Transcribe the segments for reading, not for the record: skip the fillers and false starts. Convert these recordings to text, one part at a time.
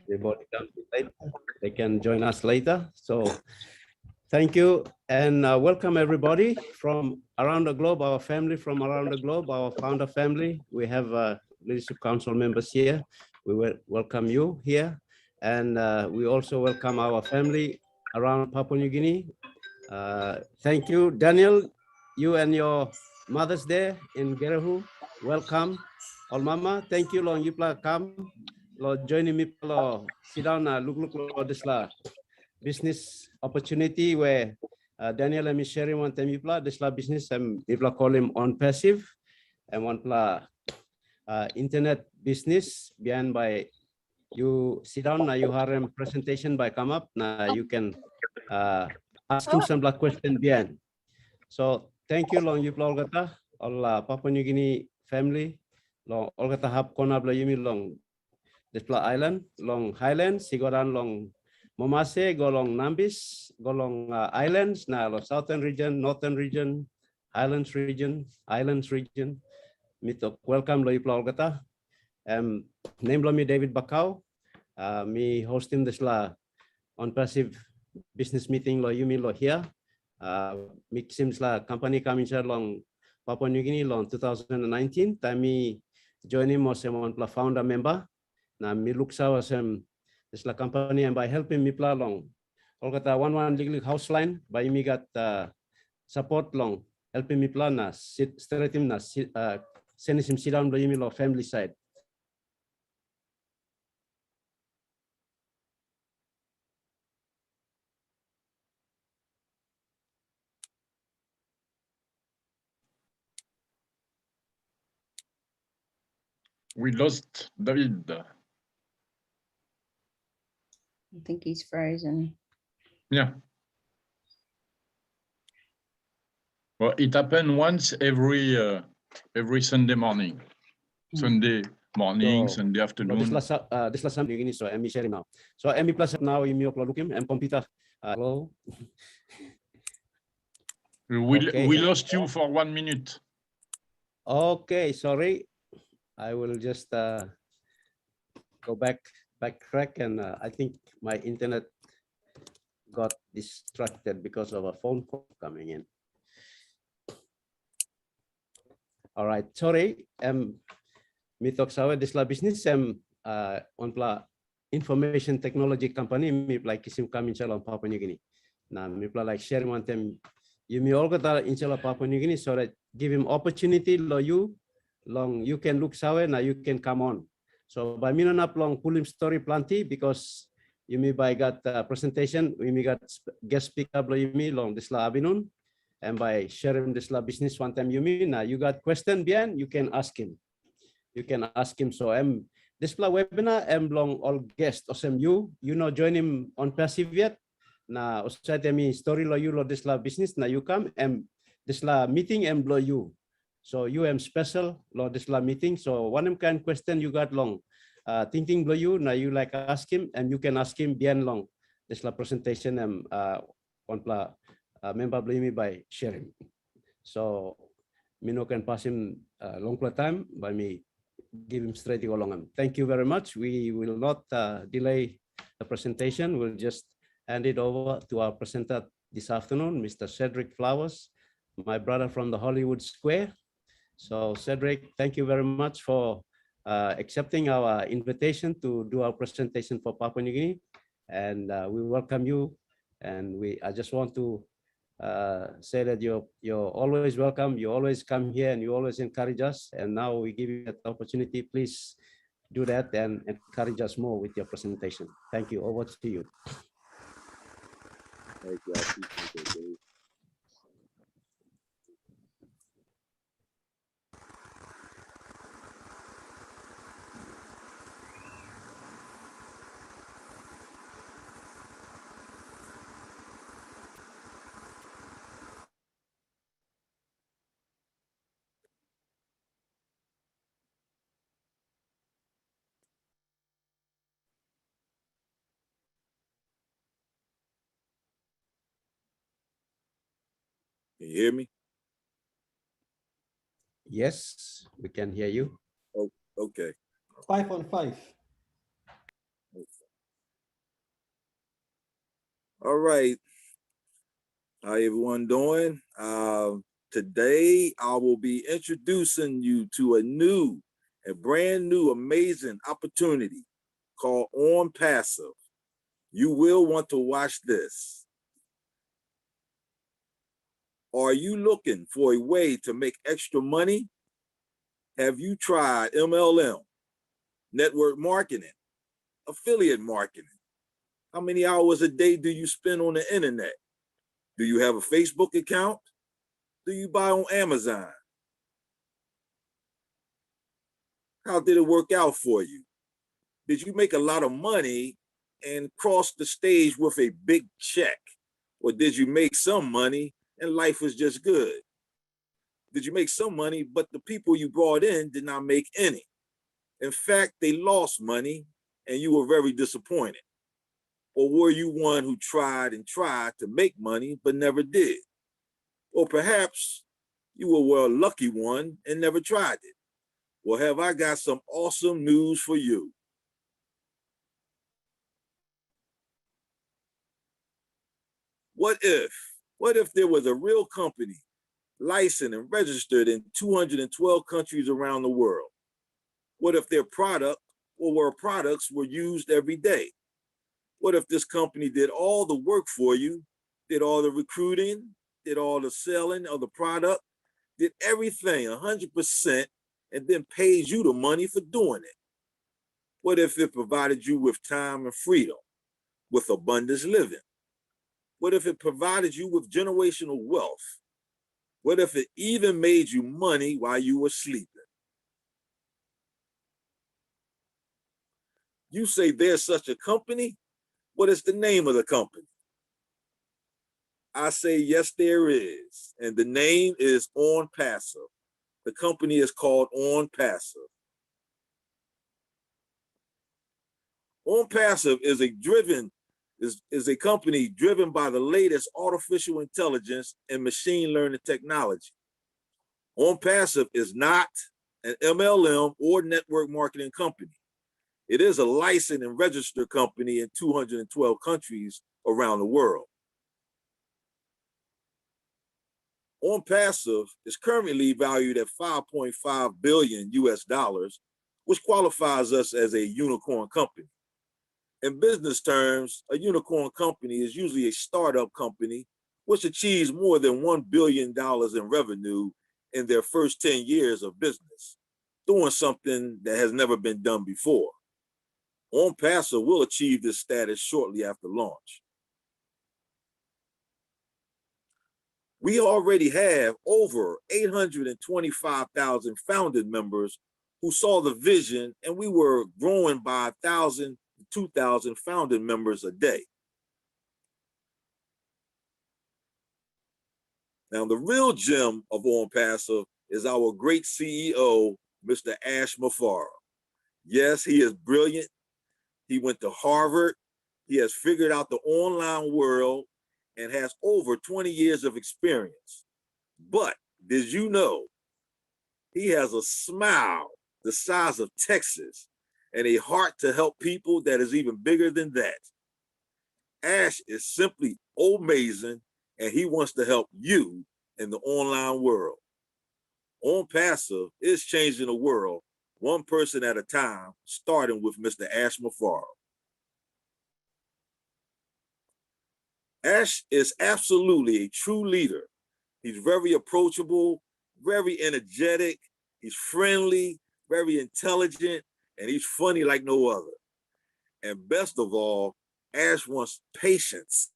Everybody comes late, they can join us later. So thank you and welcome everybody from around the globe, our family from around the globe, our founder family. We have leadership council members here. We will welcome you here. And we also welcome our family around Papua New Guinea. Thank you, Daniel, you and your mothers there in Gerehu. Welcome. All mama, thank you long you come. Lord joining me sit down look this business opportunity where Daniel and me sharing one time this business and people call him ONPASSIVE and one internet business behind by you sit down now you have a presentation by come up now you can ask him some question behind. So thank you long you Olgata all Papua New Guinea family long Olgata hab kona bla yumi long this island long highlands sigoran long Momase, go along Nambis, go along islands, now southern region, northern region, islands region. Mitok welcome lo iplogata. Name lo me David Bakau. Me host him this on passive business meeting lo yumi lo here. Me seems company coming here long Papua New Guinea long 2019. Time me join him as a founder member. Now me look so as this la company and by helping me play along. All got one legal house line by me got support long helping me plan na sit straight him na send him sit down by me lo family side. We lost David. I think he's frozen. Yeah. Well, it happened once every Sunday morning. Sunday morning, So, Sunday afternoon. This last something so I'm sharing now. So I'm plus now in your looking and computer. Hello. We lost you for 1 minute. Okay, sorry. I will just go backtrack and I think my internet got distracted because of a phone call coming in. All right, sorry. Me talk sawa this business on information technology company me like kisim kami inshallah Papua New Guinea. Now me like share one time you me all got inshallah Papua New Guinea so that give him opportunity lo you long you can look sawa now you can come on. So by me not long pull him story plenty because you may by got presentation we may got guest speaker lo you me long this abinun and by sharing this business one time you mean now you got question behind you can ask him. You can ask him. So this webinar long all guests awesome you know join him on passive yet. Now usai me story lo you lo this business now you come and this meeting blow you. So you am special lo this meeting. So one kind question you got long thinking blow you now you like ask him and you can ask him beyond long this presentation on member blame me by sharing. So me no can pass him long time by me give him straight along. Thank you very much. We will not delay the presentation. We'll just hand it over to our presenter this afternoon, Mr. Cedric Flowers, my brother from the Hollywood Square. So Cedric, thank you very much for accepting our invitation to do our presentation for Papua New Guinea. And we welcome you. And I just want to say that you're always welcome. You always come here and you always encourage us. And now we give you that opportunity. Please do that and encourage us more with your presentation. Thank you. Over to you. Thank you. I appreciate that, Dave. Can you hear me? Yes, we can hear you. Oh, okay. 5 on 5. All right. How everyone doing? Today, I will be introducing you to a brand new, amazing opportunity called OnPassive. You will want to watch this. Are you looking for a way to make extra money? Have you tried MLM, network marketing, affiliate marketing? How many hours a day do you spend on the internet? Do you have a Facebook account? Do you buy on Amazon? How did it work out for you? Did you make a lot of money and cross the stage with a big check? Or did you make some money and life was just good? Did you make some money, but the people you brought in did not make any? In fact, they lost money and you were very disappointed. Or were you one who tried and tried to make money, but never did? Or perhaps you were a lucky one and never tried it. Well, have I got some awesome news for you. What if there was a real company licensed and registered in 212 countries around the world? What if their product or products were used every day? What if this company did all the work for you, did all the recruiting, did all the selling of the product, did everything 100%, and then pays you the money for doing it? What if it provided you with time and freedom, with abundance living? What if it provided you with generational wealth? What if it even made you money while you were sleeping? You say there's such a company? What is the name of the company? I say, yes, there is. And the name is OnPassive. The company is called OnPassive. OnPassive is a company driven by the latest artificial intelligence and machine learning technology. OnPassive is not an MLM or network marketing company. It is a licensed and registered company in 212 countries around the world. OnPassive is currently valued at $5.5 billion US, which qualifies us as a unicorn company. In business terms, a unicorn company is usually a startup company which achieves more than $1 billion in revenue in their first 10 years of business, doing something that has never been done before. OnPassive will achieve this status shortly after launch. We already have over 825,000 founding members who saw the vision, and we were growing by 1,000 to 2,000 founding members a day. Now, the real gem of OnPassive is our great CEO, Mr. Ash Mufareh. Yes, he is brilliant. He went to Harvard. He has figured out the online world and has over 20 years of experience. But did you know he has a smile the size of Texas and a heart to help people that is even bigger than that? Ash is simply amazing, and he wants to help you in the online world. OnPassive is changing the world one person at a time, starting with Mr. Ash Mufareh. Ash is absolutely a true leader. He's very approachable, very energetic, he's friendly, very intelligent, and he's funny like no other. And best of all, Ash wants patience.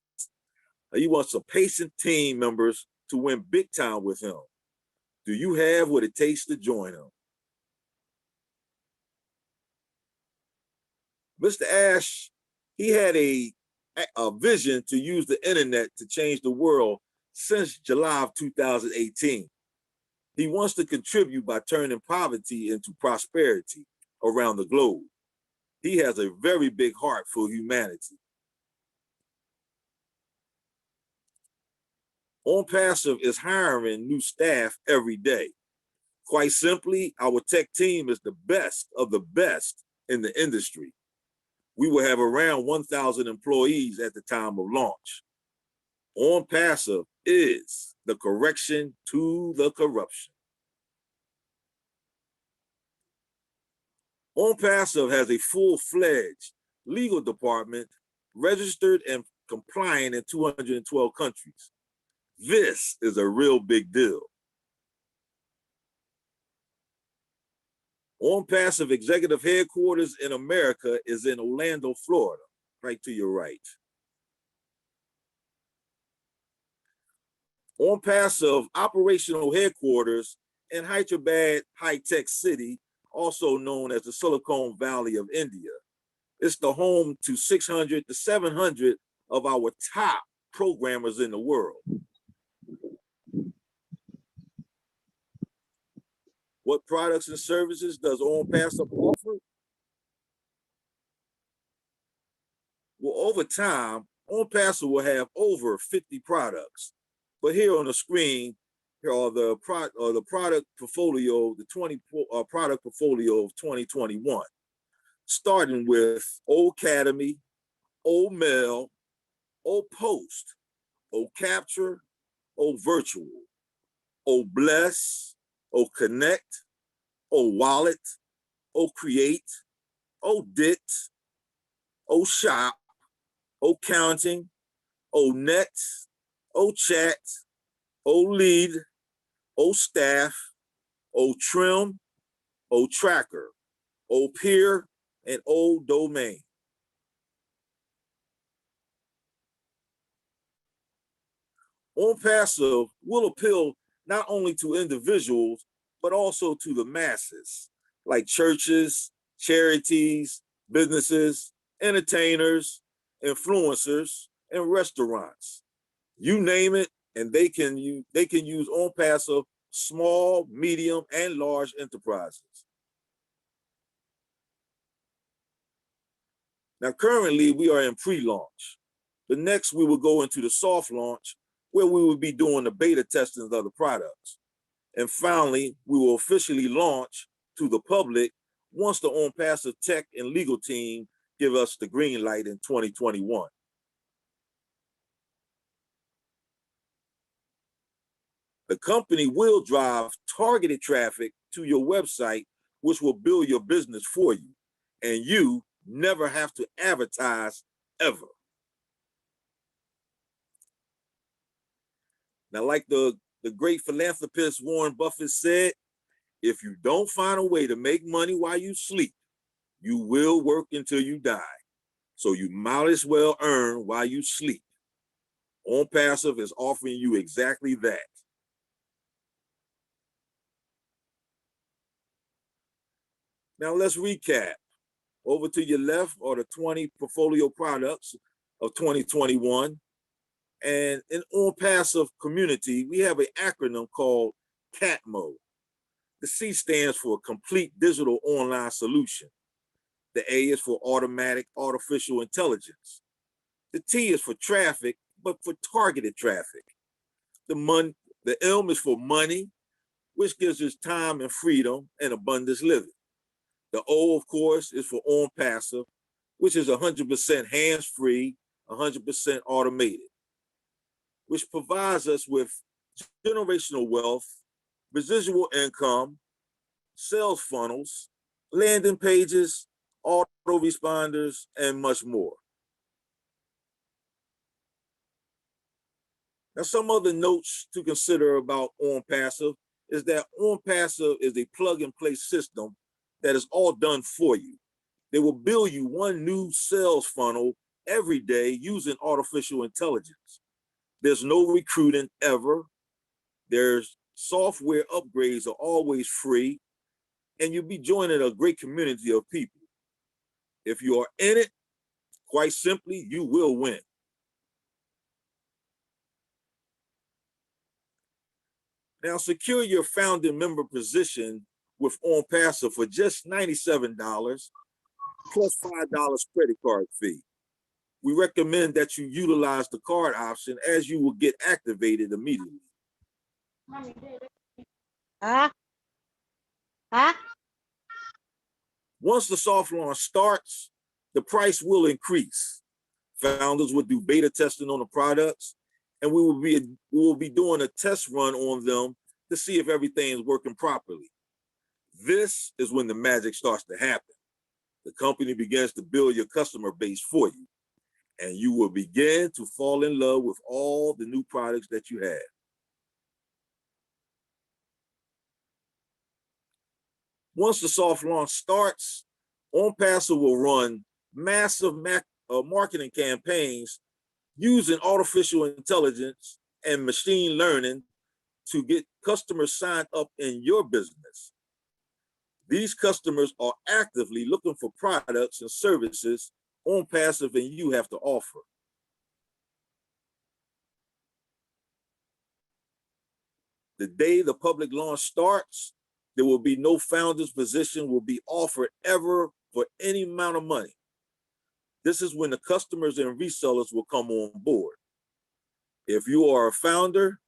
He wants some patient team members to win big time with him. Do you have what it takes to join him? Mr. Ash, he had a vision to use the internet to change the world since July of 2018. He wants to contribute by turning poverty into prosperity around the globe. He has a very big heart for humanity. OnPassive is hiring new staff every day. Quite simply, our tech team is the best of the best in the industry. We will have around 1,000 employees at the time of launch. OnPassive is the correction to the corruption. OnPassive has a full-fledged legal department registered and compliant in 212 countries. This is a real big deal. OnPassive executive headquarters in America is in Orlando, Florida, right to your right. OnPassive operational headquarters in Hyderabad High-Tech City, also known as the Silicon Valley of India. It's the home to 600 to 700 of our top programmers in the world. What products and services does OnPassive offer? Well, over time, OnPassive will have over 50 products. But here on the screen, here are the product portfolio, the 20 product portfolio of 2021, starting with Academy, Mail, Post, Capture, Virtual, Bless, Connect, Wallet, Create, Dit, Shop, Counting, Net, Chat, Lead, Staff, Trim, Tracker, Peer, and Domain. OnPassive will appeal not only to individuals, but also to the masses, like churches, charities, businesses, entertainers, influencers, and restaurants. You name it, and they can use OnPassive small, medium, and large enterprises. Now, currently, we are in pre-launch. But next, we will go into the soft launch, where we will be doing the beta testing of the products. And finally, we will officially launch to the public once the OnPassive tech and legal team give us the green light in 2021. The company will drive targeted traffic to your website, which will build your business for you, and you never have to advertise ever. Now, like the great philanthropist Warren Buffett said, if you don't find a way to make money while you sleep, you will work until you die. So you might as well earn while you sleep. OnPassive is offering you exactly that. Now let's recap. Over to your left are the 20 portfolio products of 2021. And in OnPassive community, we have an acronym called CATMO. The C stands for Complete Digital Online Solution. The A is for Automatic Artificial Intelligence. The T is for traffic, but for targeted traffic. The M is for money, which gives us time and freedom and abundance living. The O, of course, is for OnPassive, which is 100% hands-free, 100% automated, which provides us with generational wealth, residual income, sales funnels, landing pages, autoresponders, and much more. Now, some other notes to consider about OnPassive is that OnPassive is a plug-and-play system that is all done for you. They will build you one new sales funnel every day using artificial intelligence. There's no recruiting ever. There's software upgrades are always free, and you'll be joining a great community of people. If you are in it, quite simply, you will win. Now, secure your founding member position with OnPassive for just $97 plus $5 credit card fee. We recommend that you utilize the card option as you will get activated immediately. Once the soft launch starts, the price will increase. Founders will do beta testing on the products, and we will be doing a test run on them to see if everything is working properly. This is when the magic starts to happen. The company begins to build your customer base for you, and you will begin to fall in love with all the new products that you have. Once the soft launch starts, OnPassive will run massive marketing campaigns using artificial intelligence and machine learning to get customers signed up in your business. These customers are actively looking for products and services OnPassive and you have to offer. The day the public launch starts, there will be no founder's position will be offered ever for any amount of money. This is when the customers and resellers will come on board. If you are a founder,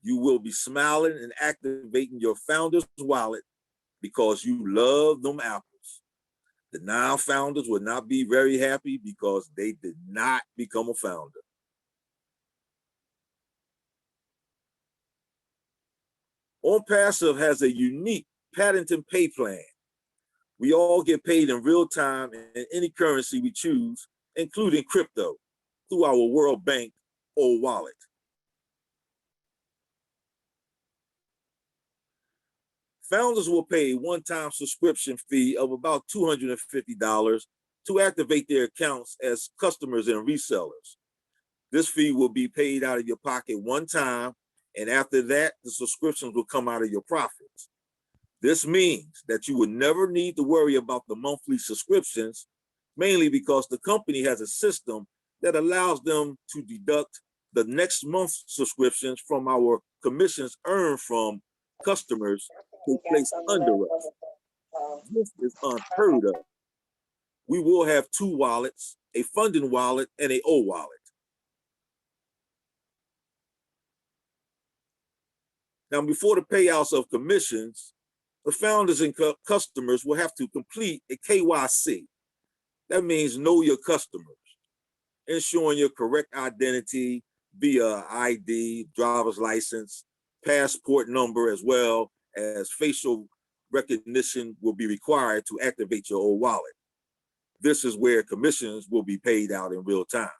you will be smiling and activating your founder's wallet because you love them apples. The non-founders will not be very happy because they did not become a founder. OnPassive has a unique patented pay plan. We all get paid in real time in any currency we choose, including crypto, through our World Bank or wallet. Founders will pay a one-time subscription fee of about $250 to activate their accounts as customers and resellers. This fee will be paid out of your pocket one time, and after that, the subscriptions will come out of your profits. This means that you will never need to worry about the monthly subscriptions, mainly because the company has a system that allows them to deduct the next month's subscriptions from our commissions earned from customers who place under us. This is unheard of. We will have two wallets, a funding wallet and a O wallet. Now, before the payouts of commissions, the founders and customers will have to complete a KYC. That means know your customers, ensuring your correct identity via ID, driver's license, passport number, as well as facial recognition will be required to activate your old wallet. This is where commissions will be paid out in real time.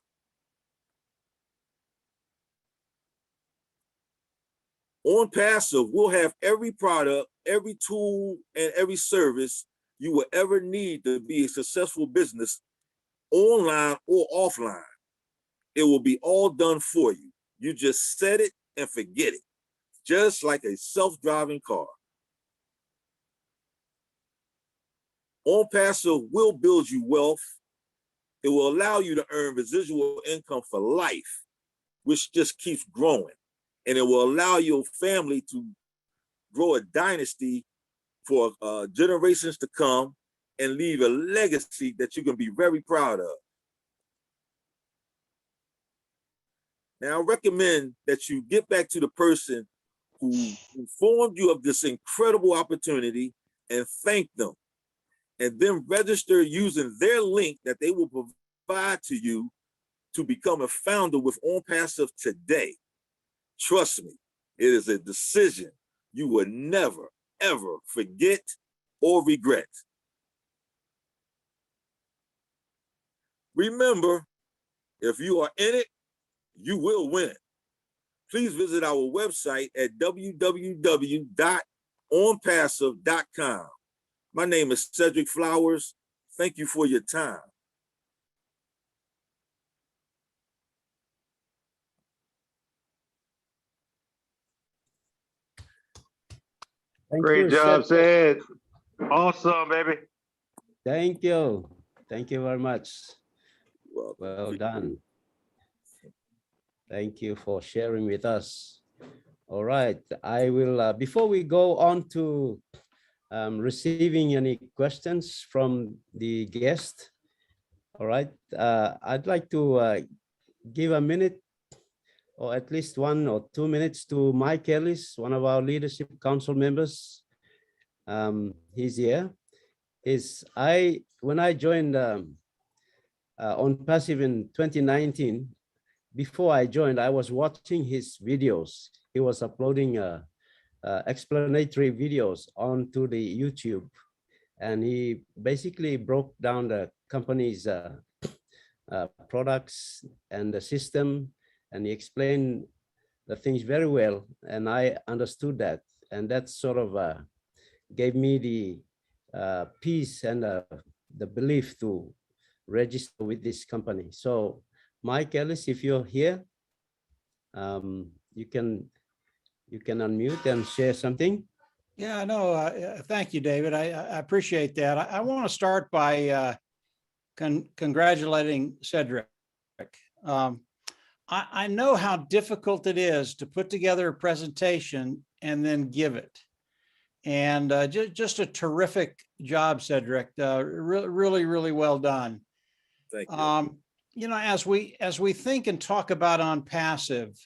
OnPassive will have every product, every tool, and every service you will ever need to be a successful business, online or offline. It will be all done for you. You just set it and forget it, just like a self-driving car. OnPassive will build you wealth. It will allow you to earn residual income for life, which just keeps growing. And it will allow your family to grow a dynasty for generations to come and leave a legacy that you can be very proud of. Now, I recommend that you get back to the person who informed you of this incredible opportunity and thank them, and then register using their link that they will provide to you to become a founder with OnPassive today. Trust me, it is a decision you will never, ever forget or regret. Remember, if you are in it, you will win. Please visit our website at www.onpassive.com. My name is Cedric Flowers. Thank you for your time. Great job, Sid. Awesome, baby. Thank you. Thank you very much. Well done. Thank you for sharing with us. All right. I will, before we go on to receiving any questions from the guest, all right, I'd like to give a minute or at least 1 or 2 minutes to Mike Ellis, one of our leadership council members. He's here. When I joined OnPassive in 2019. Before I joined, I was watching his videos. He was uploading explanatory videos onto the YouTube, and he basically broke down the company's products and the system, and he explained the things very well, and I understood that, and that sort of gave me the peace and the belief to register with this company. So Mike Ellis, if you're here, you can unmute and share something. Yeah, no, thank you, David. I appreciate that. I want to start by congratulating Cedric. I know how difficult it is to put together a presentation and then give it. And just a terrific job, Cedric. Really, really well done. Thank you. You know, as we think and talk about OnPassive,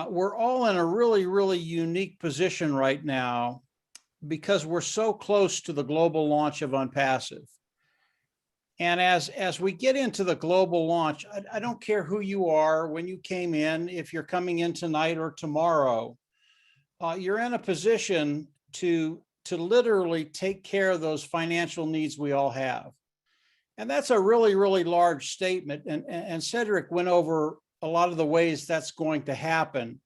we're all in a really, really unique position right now because we're so close to the global launch of OnPassive. And as we get into the global launch, I don't care who you are, when you came in, if you're coming in tonight or tomorrow, you're in a position to literally take care of those financial needs we all have. And that's a really, really large statement. And Cedric went over a lot of the ways that's going to happen.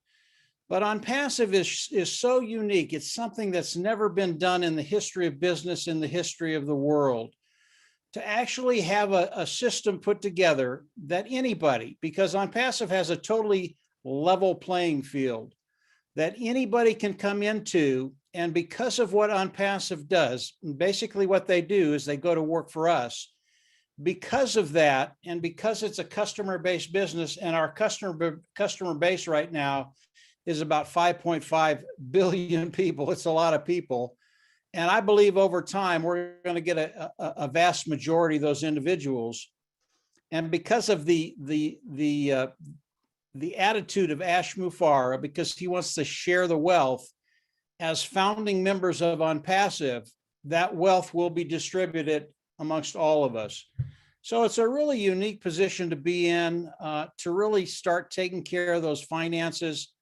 But OnPassive is so unique. It's something that's never been done in the history of business, in the history of the world. To actually have a system put together that anybody, because OnPassive has a totally level playing field, that anybody can come into, and because of what OnPassive does, basically what they do is they go to work for us. Because of that, and because it's a customer-based business, and our customer base right now is about 5.5 billion people, it's a lot of people. And I believe over time, we're going to get a vast majority of those individuals. And because of the attitude of Ash Mufareh, because he wants to share the wealth, as founding members of OnPassive, that wealth will be distributed amongst all of us. So it's a really unique position to be in, to really start taking care of those finances.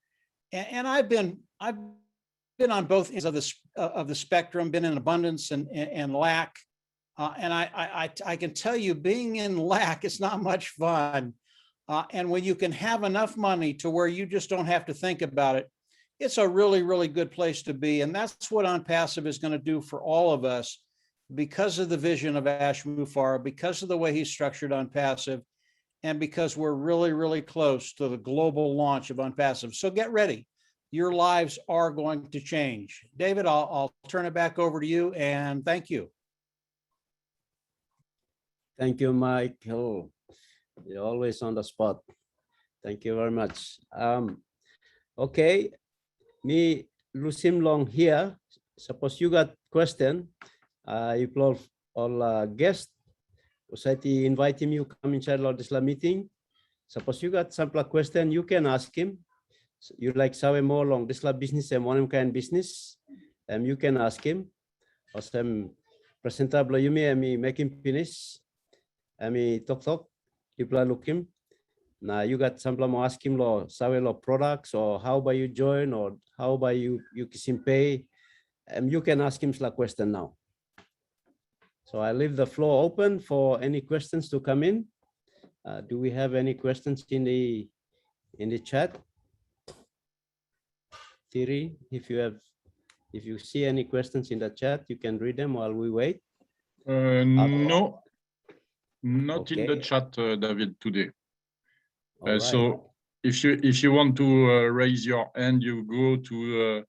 And I've been on both ends of the spectrum, been in abundance and lack. And I can tell you, being in lack is not much fun. And when you can have enough money to where you just don't have to think about it, it's a really, really good place to be. And that's what OnPassive is going to do for all of us because of the vision of Ash Mufareh, because of the way he's structured OnPassive, and because we're really, really close to the global launch of OnPassive. So get ready. Your lives are going to change. David, I'll turn it back over to you, and thank you. Thank you, Mike. Oh, you're always on the spot. Thank you very much. Okay, me, Lusim Long here. Suppose you got question, you all guest, society invite him, you come inside this meeting. Suppose you got some question, you can ask him. You like sabe more long this business and one kind business, you can ask him. Or some presentable you may make him finish. Talk. People look him. Now you got some more ask him lo sabe lo products or how about you join or how about you kisim pay. You can ask him a question now. So I leave the floor open for any questions to come in. Do we have any questions in the chat? Thierry, if you see any questions in the chat, you can read them while we wait. No, not Okay. in the chat, David, today. Right. So if you want to raise your hand, you go to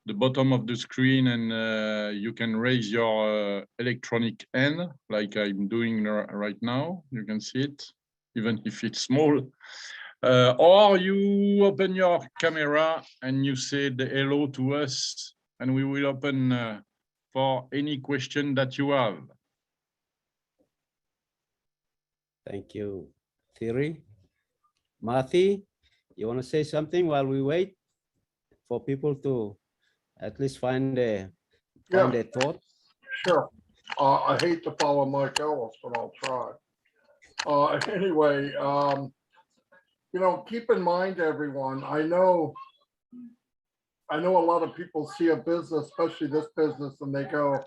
the bottom of the screen and you can raise your electronic hand, like I'm doing right now. You can see it, even if it's small. Or you open your camera and you say the hello to us, and we will open for any question that you have. Thank you, Thierry. Marty, you want to say something while we wait for people to at least find their thoughts? Sure. I hate to follow Mike Ellis, but I'll try. Anyway, keep in mind, everyone, I know a lot of people see a business, especially this business, and they go,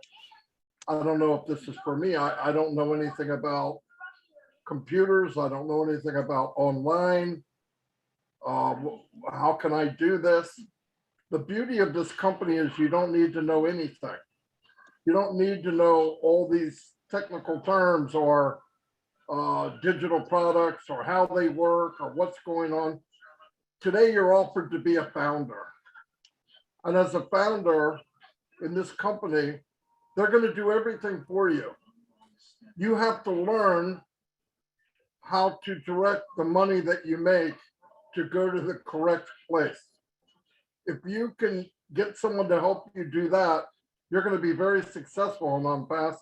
I don't know if this is for me. I don't know anything about computers. I don't know anything about online. How can I do this? The beauty of this company is you don't need to know anything. You don't need to know all these technical terms or digital products or how they work or what's going on. Today, you're offered to be a founder. And as a founder in this company, they're going to do everything for you. You have to learn how to direct the money that you make to go to the correct place. If you can get someone to help you do that, you're going to be very successful on OnPassive.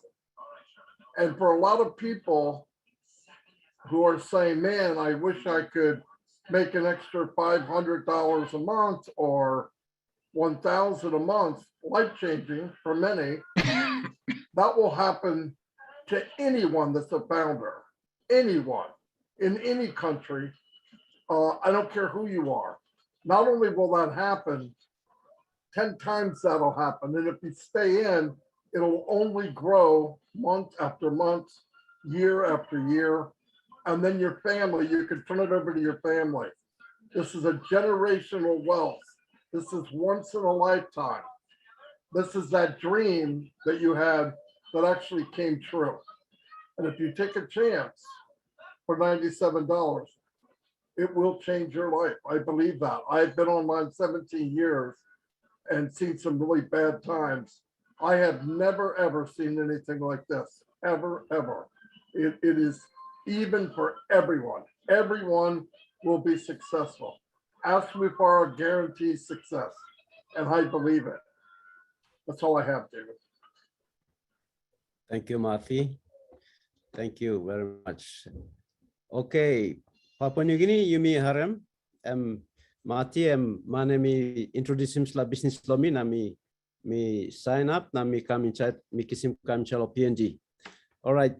And for a lot of people who are saying, man, I wish I could make an extra $500 a month or $1,000 a month, life-changing for many, that will happen to anyone that's a founder, anyone in any country. I don't care who you are. Not only will that happen, 10 times that'll happen. And if you stay in, it'll only grow month after month, year after year. And then your family, you can turn it over to your family. This is a generational wealth. This is once in a lifetime. This is that dream that you had that actually came true. And if you take a chance for $97, it will change your life. I believe that. I've been online 17 years and seen some really bad times. I have never, ever seen anything like this, ever, ever. It is even for everyone. Everyone will be successful. Ash Mufareh guarantees success, and I believe it. That's all I have, David. Thank you, Marty. Thank you very much. Okay, Papua New Guinea, Yumi Harem. Marty, manami introduce himself business lomi nami me sign up nami come inside me kisim come chalo PNG. All right.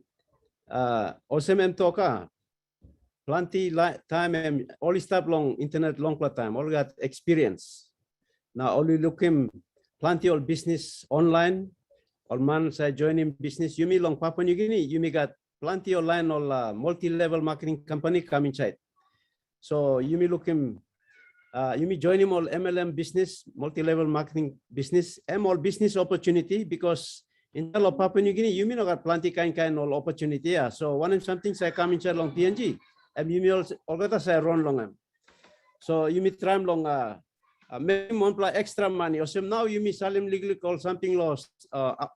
Also toka plenty time all step long internet long time all got experience. Now only looking plenty of business online. All man say joining business. Yumi long Papua New Guinea. Yumi got plenty online all multi-level marketing company come inside. So Yumi looking. You may join him all MLM business, multi-level marketing business, all business opportunity because in Papua New Guinea, you may not got plenty kind all opportunity. Yeah. So one of something say come inside long PNG, and you may also say run long. So you may try long maybe one extra money. Or some now you may sell him legally call something lost.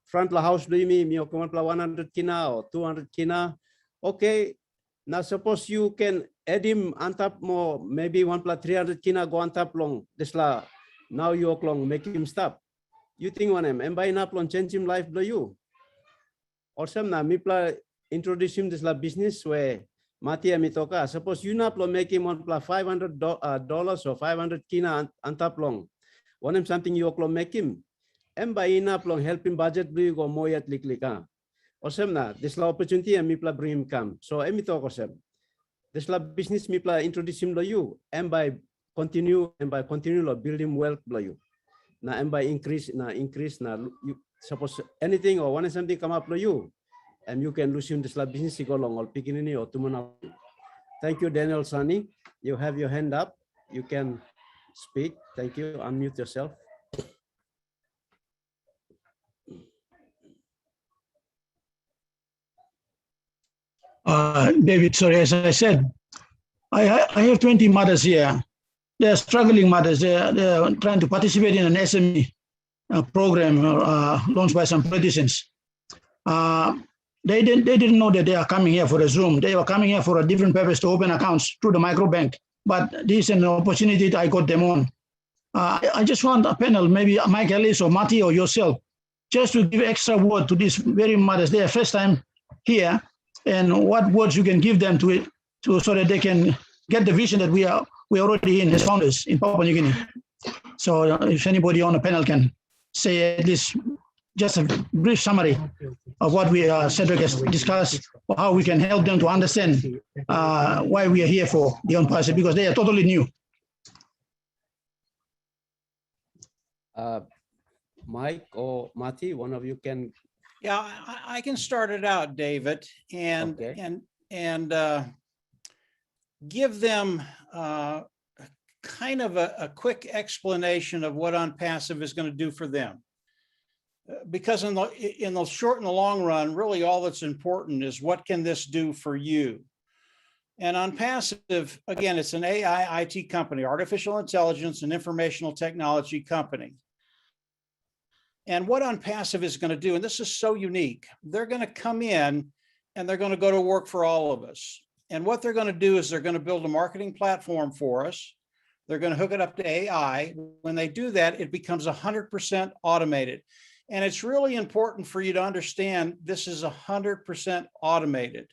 Front la house do you may 100 kina or 200 kina. Okay. Now suppose you can add him on top more, maybe 300 kina go on top long. This la now you long make him stop. You think one him and by enough long change him life do you. Or some na me introduce him this la business where Mati amitoka. Suppose you not make him $500 or 500 kina on top long. One him something you make him. And by enough long help him budget do you go more yet lick. Osem na, this la opportunity and me bring him come. So emi talk osem. This la business me introduce him to you and by continue build him wealth to you. Na and by increase na you suppose anything or one something come up to you and you can lose him this la business go long or beginning or tomorrow. Thank you, Daniel Sani. You have your hand up. You can speak. Thank you. Unmute yourself. David, sorry, as I said, I have 20 mothers here. They're struggling mothers. They're trying to participate in an SME program launched by some politicians. They didn't know that they are coming here for a Zoom. They were coming here for a different purpose to open accounts through the microbank. But this is an opportunity that I got them on. I just want a panel, maybe Mike Ellis or Mati or yourself, just to give extra word to these very mothers. They are first time here. And what words you can give them to so that they can get the vision that we're already in as founders in Papua New Guinea. So if anybody on the panel can say at least just a brief summary of what we Cedric has discussed, how we can help them to understand why we are here for the ONPASSIVE, because they are totally new. Mike or Mati, one of you can. Yeah, I can start it out, David, and Okay. and give them kind of a quick explanation of what ONPASSIVE is going to do for them. Because in the short and the long run, really all that's important is what can this do for you? And ONPASSIVE, again, it's an AI IT company, artificial intelligence and informational technology company. And what ONPASSIVE is going to do, and this is so unique, they're going to come in and they're going to go to work for all of us. And what they're going to do is they're going to build a marketing platform for us. They're going to hook it up to AI. When they do that, it becomes 100% automated. And it's really important for you to understand this is 100% automated.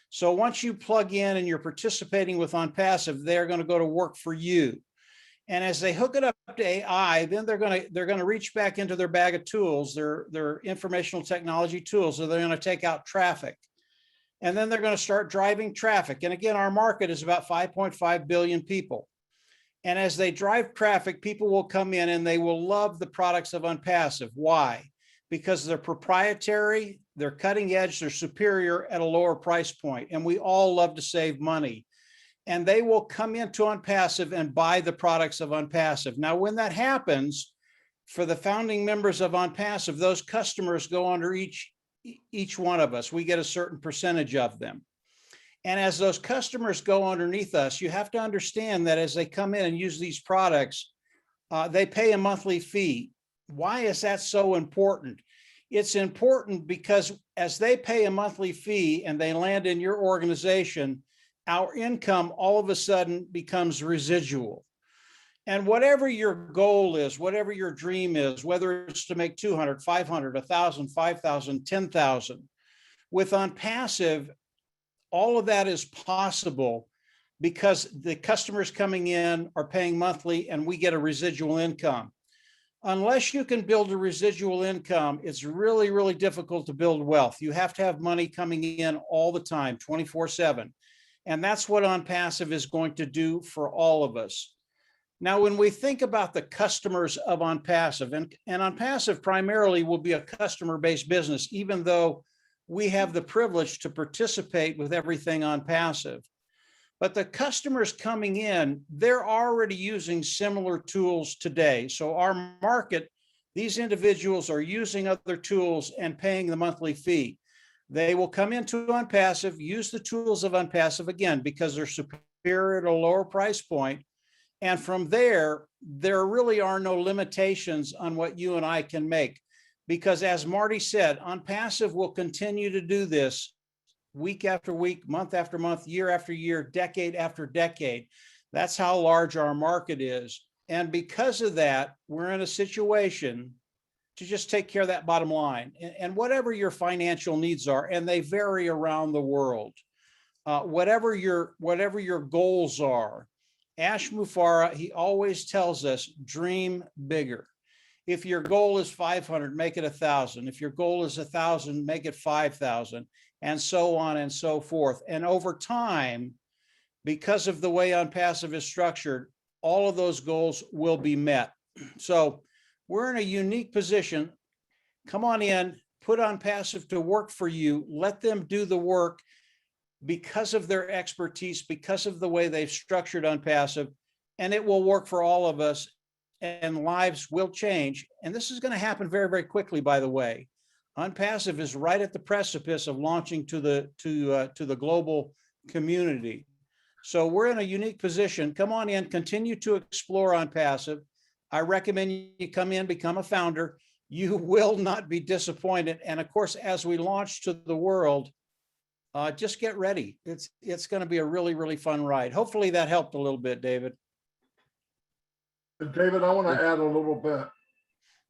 So once you plug in and you're participating with ONPASSIVE, they're going to go to work for you. And as they hook it up to AI, then they're going to reach back into their bag of tools, their informational technology tools. So they're going to take out traffic. And then they're going to start driving traffic. And again, our market is about 5.5 billion people. And as they drive traffic, people will come in and they will love the products of ONPASSIVE. Why? Because they're proprietary, they're cutting edge, they're superior at a lower price point. And we all love to save money. And they will come into ONPASSIVE and buy the products of ONPASSIVE. Now, when that happens, for the founding members of ONPASSIVE, those customers go under each one of us. We get a certain percentage of them. And as those customers go underneath us, you have to understand that as they come in and use these products, they pay a monthly fee. Why is that so important? It's important because as they pay a monthly fee and they land in your organization, our income all of a sudden becomes residual. And whatever your goal is, whatever your dream is, whether it's to make 200, 500, 1,000, 5,000, 10,000, with ONPASSIVE, all of that is possible because the customers coming in are paying monthly and we get a residual income. Unless you can build a residual income, it's really, really difficult to build wealth. You have to have money coming in all the time, 24/7. And that's what ONPASSIVE is going to do for all of us. Now, when we think about the customers of ONPASSIVE, and ONPASSIVE primarily will be a customer-based business, even though we have the privilege to participate with everything ONPASSIVE. But the customers coming in, they're already using similar tools today. So our market, these individuals are using other tools and paying the monthly fee. They will come into ONPASSIVE, use the tools of ONPASSIVE again, because they're superior at a lower price point. And from there really are no limitations on what you and I can make. Because as Marty said, ONPASSIVE will continue to do this week after week, month after month, year after year, decade after decade. That's how large our market is. And because of that, we're in a situation to just take care of that bottom line. And whatever your financial needs are, and they vary around the world, whatever your goals are, Ash Mufareh, he always tells us, dream bigger. If your goal is 500, make it 1,000. If your goal is 1,000, make it 5,000, and so on and so forth. And over time, because of the way ONPASSIVE is structured, all of those goals will be met. So we're in a unique position. Come on in, put ONPASSIVE to work for you. Let them do the work because of their expertise, because of the way they've structured ONPASSIVE, and it will work for all of us. And lives will change. And this is going to happen very, very quickly, by the way. ONPASSIVE is right at the precipice of launching to the global community. So we're in a unique position. Come on in, continue to explore ONPASSIVE. I recommend you come in, become a founder. You will not be disappointed. And of course, as we launch to the world, just get ready. It's going to be a really, really fun ride. Hopefully that helped a little bit, David. David, I want to add a little bit.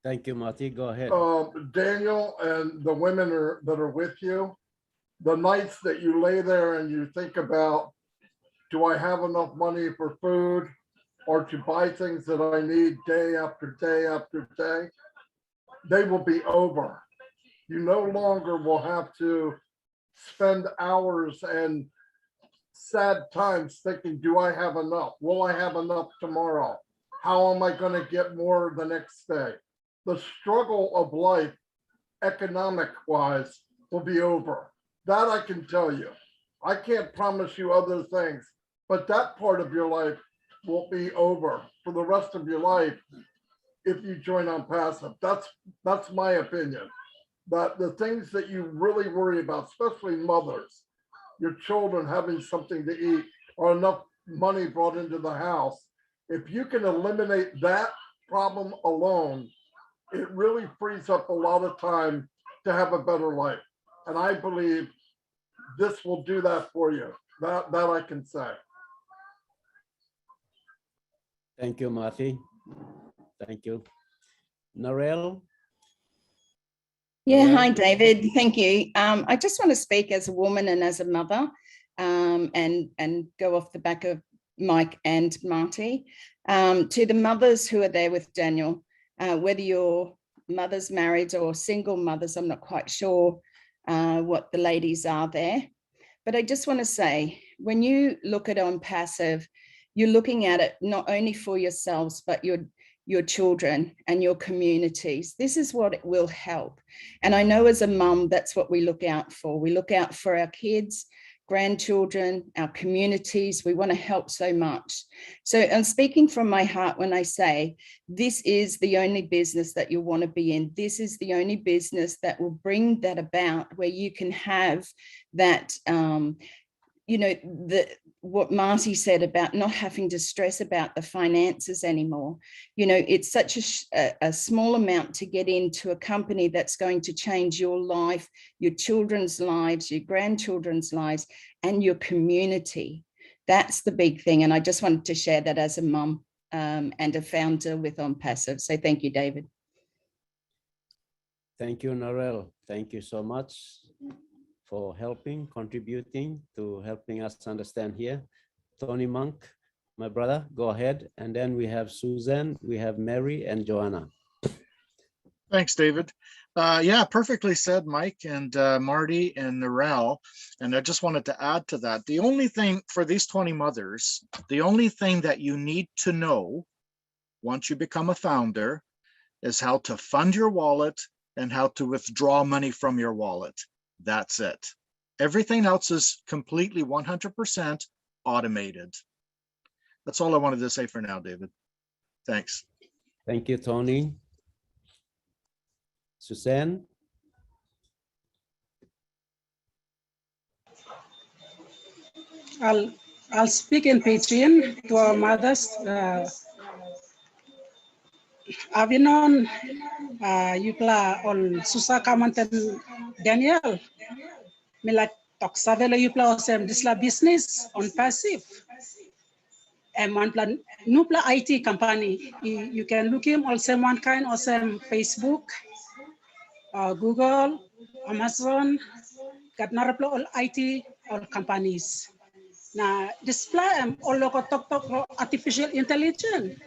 Thank you, Marty. Go ahead. Daniel and the women that are with you, the nights that you lay there and you think about, do I have enough money for food or to buy things that I need day after day after day? They will be over. You no longer will have to spend hours and sad times thinking, do I have enough? Will I have enough tomorrow? How am I going to get more the next day? The struggle of life, economic-wise, will be over. That I can tell you. I can't promise you other things, but that part of your life will be over for the rest of your life if you join OnPassive. That's my opinion. But the things that you really worry about, especially mothers, your children having something to eat or enough money brought into the house, if you can eliminate that problem alone, it really frees up a lot of time to have a better life. And I believe this will do that for you. That I can say. Thank you, Marty. Thank you. Narelle? Yeah, hi, David. Thank you. I just want to speak as a woman and as a mother, and go off the back of Mike and Marty, to the mothers who are there with Daniel, whether you're mothers married or single mothers, I'm not quite sure what the ladies are there. But I just want to say, when you look at OnPassive, you're looking at it not only for yourselves, but your children and your communities. This is what it will help. And I know as a mum, that's what we look out for. We look out for our kids, grandchildren, our communities. We want to help so much. So I'm speaking from my heart when I say, this is the only business that you want to be in. This is the only business that will bring that about, where you can have that, you know, what Marty said about not having to stress about the finances anymore. You know, it's such a small amount to get into a company that's going to change your life, your children's lives, your grandchildren's lives, and your community. That's the big thing. And I just wanted to share that as a mum and a founder with OnPassive. So thank you, David. Thank you, Narelle. Thank you so much for contributing to helping us understand here. Tony Monk, my brother, go ahead. And then we have Susan, we have Mary and Joanna. Thanks, David. Yeah, perfectly said, Mike and Marty and Narelle. And I just wanted to add to that. The only thing for these 20 mothers, the only thing that you need to know once you become a founder is how to fund your wallet and how to withdraw money from your wallet. That's it. Everything else is completely 100% automated. That's all I wanted to say for now, David. Thanks. Thank you, Tony. Suzanne? I'll speak in Pidgin to our mothers. Avinon yupla on susa kamanten Daniel mila toksavela yupla osem disla business on passive and one plan nupla IT company. You can look him also one kind osem Facebook, Google, Amazon, got narapla all IT all companies. Now display all local talk artificial intelligence.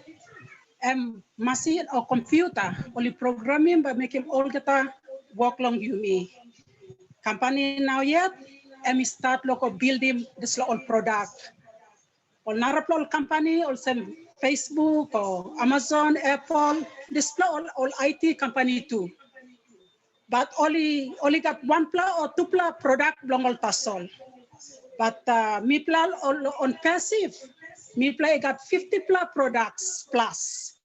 Machine or computer only programming by making all the work long you me. Company now yet, start local building this all product. Or narapol company, also Facebook or Amazon, Apple, display all IT company too. But only got one pla or two pla product long all tasol. But me pla on passive. Me play got 50 plus products plus.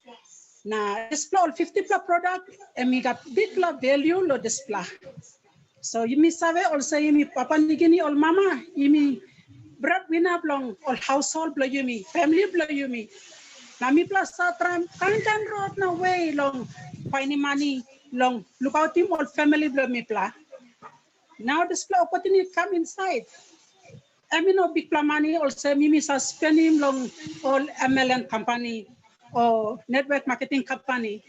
Now display all 50 plus product and me got big plus value lo display. So you me save also you me papa nigini all mama you me breadwinner long all household blow you me family blow you me. Now me plus time can road no way long finding money long look out him all family blow me plus. Now display opportunity come inside. I mean, no big money also, me spending long all MLM company or network marketing company.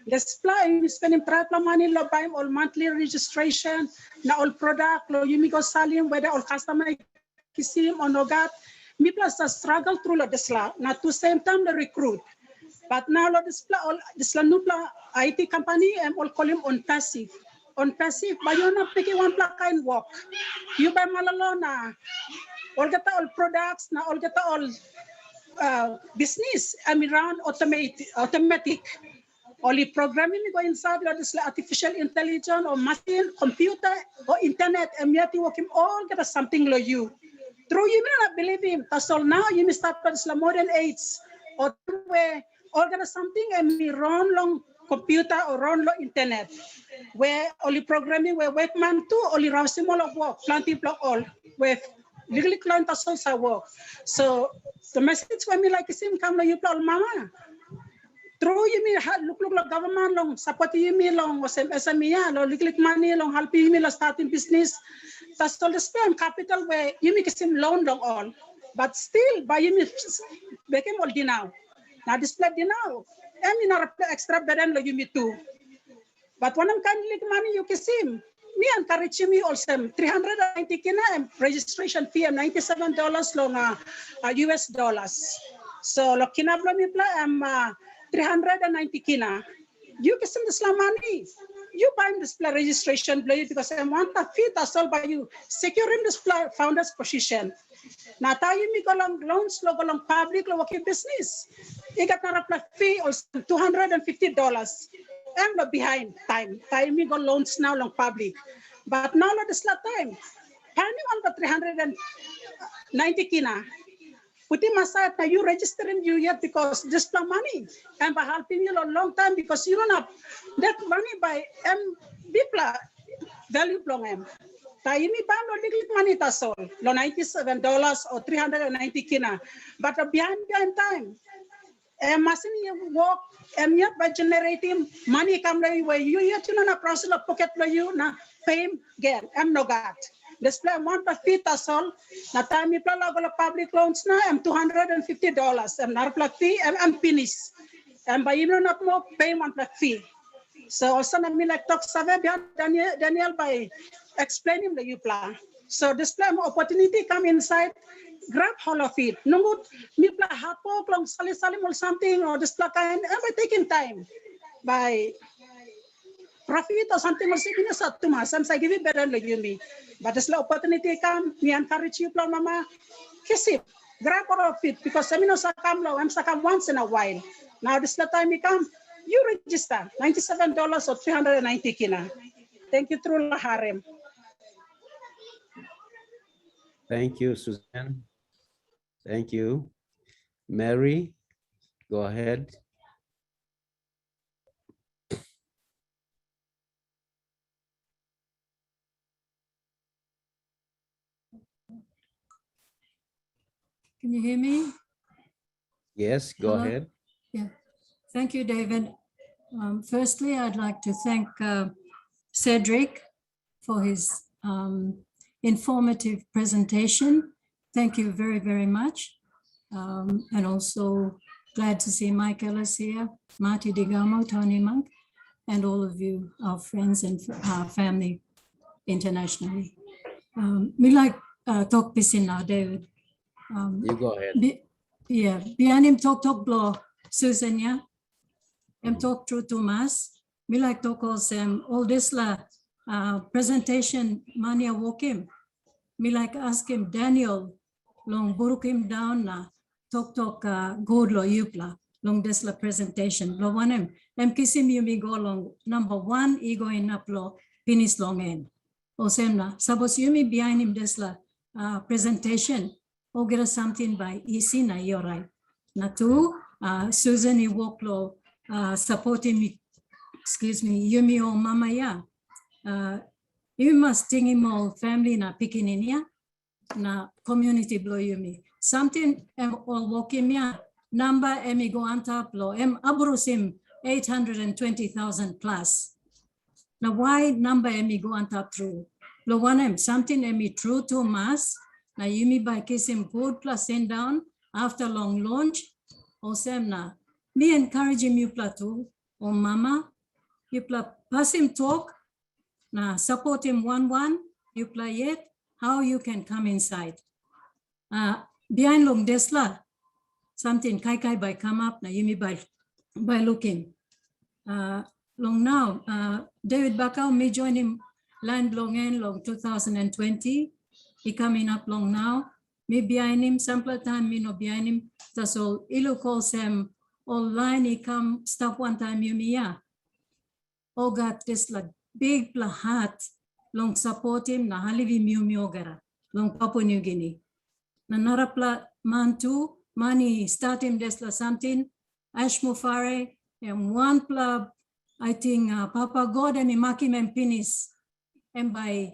Display, spending private money, lo buy all monthly registration, now all product, lo you me go selling, whether all customer see him or no got. Me plus a struggle through lo disla, not to same time the recruit. But now lo display all disla new IT company and all call him OnPassive. on passive, bayo na piki one plakain walk. You buy malalo na all gata all products na all gata all business. Around automatic. Only programming go inside this artificial intelligence or machine, computer or internet, and yet you work all get something like you. Through you may not believe him. That's all now you may start with this modern age or where all get something and me run long computer or run long internet. Where only programming where workman too, only run similar work, planting block all with legally client also work. So the message when me like him come to you all mama. Through you mean look government long support you mean long was SME long liquid money long help you mean starting business. That's all the spend capital where you make him loan long all, but still by you became all now. Now display now. I mean not extra burden like you me too. But when I'm kind of money you can see me encourage me also 390 kina and registration fee of $97 long US dollars. So look kina me play 390 kina. You can send this money. You buy this registration because I want to fit us all by you securing this founder's position. Now tayo mi ko lang loans logo lang public lo working business. Ikat na reply fee or $250. I'm not behind time. Tayo mi go loans now long public. But now not this time. Pani on the 390 kina. Put him aside now you registering you yet because this money and by helping you a long time because you don't have that money by people value long M. Tayo mi pa no little money tasol lo $97 or 390 kina but behind time. Machine you work yet by generating money come where you yet you know process of pocket you na fame again no got. Display one to fit us all. Na time you play public loans na $250 and not plug fee and finish. And by you know not more pay one plug fee. So also na me like talk save Daniel by explaining the you plan. So display opportunity come inside, grab all of it. No good me play hapok long salim or something or display kind and by taking time by profit or something or something sa tumas and I give it better like you me. But this opportunity come, me encourage you, mama, kiss it, grab all of it because I'm sa come once in a while. Now this time you come, you register $97 or 390 kina. Thank you through Harem. Thank you, Suzanne. Thank you. Mary, go ahead. Can you hear me? Yes, go ahead. Yeah, thank you, David. Firstly, I'd like to thank Cedric for his informative presentation. Thank you very, very much. And also glad to see Mike Ellis here, Marty Digamo, Tony Monk, and all of you, our friends and our family internationally. We like talk pisin now, David. You go ahead. Behind him talk blow Susan, yeah. Talk through Thomas. Me like talk all this presentation mania walk him. Me like ask him Daniel long buruk him down talk good lo yupla long this presentation. Lo one him kisim you me go long number one ego in up lo finish long end. O semna suppose you me behind him this presentation. O get something by easy na you're right. Na two, Susan Iwoklo supporting me, excuse me, Yumi o mama ya. You must think him all family na picking in ya, na community blow Yumi. Something all walking ya, number emi go anta blow, abrusim 820,000 plus. Now why number emi go anta true? Lo one something emi true to mass. Na Yumi by kissing good plus send down after long launch. O semna, me encourage him you plateau or mama, you pass him talk, na support him one, you play it, how you can come inside. Behind long desla, something kai by come up, na Yumi by looking. long now, David Bakau, me join him line long end long 2020. He coming up long now. Me behind him, sample time, me no behind him. That's all. Ilu calls him online. He come stop one time, you me ya. Oh God, this like big plahat long support him na halivi miu miogara long Papua New Guinea. Na narapla man too, money start him des la something. Ash Mufareh and one club, I think Papa God and Maki Mempinis and by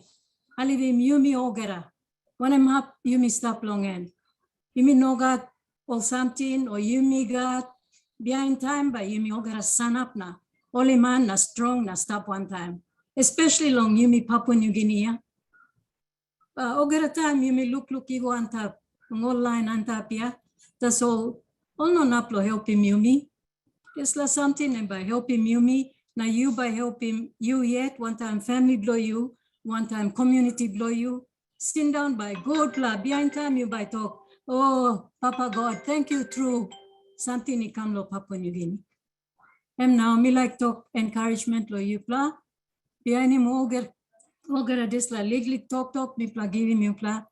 halivi miu miogara. When I'm up, you me stop long end. You me no got or something, or you me got behind time, but you me all got a sun up now. Only man na strong na stop one time. Especially long you me Papua New Guinea. All got a time you me look you go on top, all line on top, yeah. That's all no naplo helping you me. Just la something and by helping you me. Now you by helping you yet, one time family blow you, one time community blow you. Sit down by God club behind time you by talk. Oh, Papa God, thank you through something ni come lo Papua New Guinea. And now me like talk encouragement lo you pla. Behind him all get this la legally talk me pla give him you pla.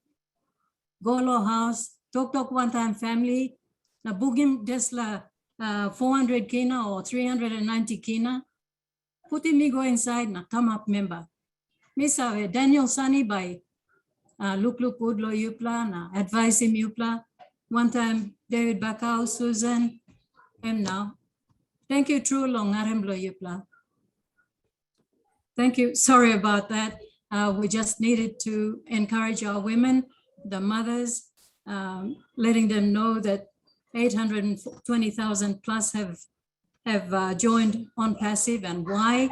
Go lo house, talk one time family. Na bugim des la 400 kina or 390 kina. Put him me go inside na come up member. Me saw Daniel Sunny by look good lo you plan, advise him you plan. One time David Bakau, Susan, and now. Thank you, true long arem lo you plan. Thank you. Sorry about that. We just needed to encourage our women, the mothers, letting them know that 820,000 plus have joined ONPASSIVE and why,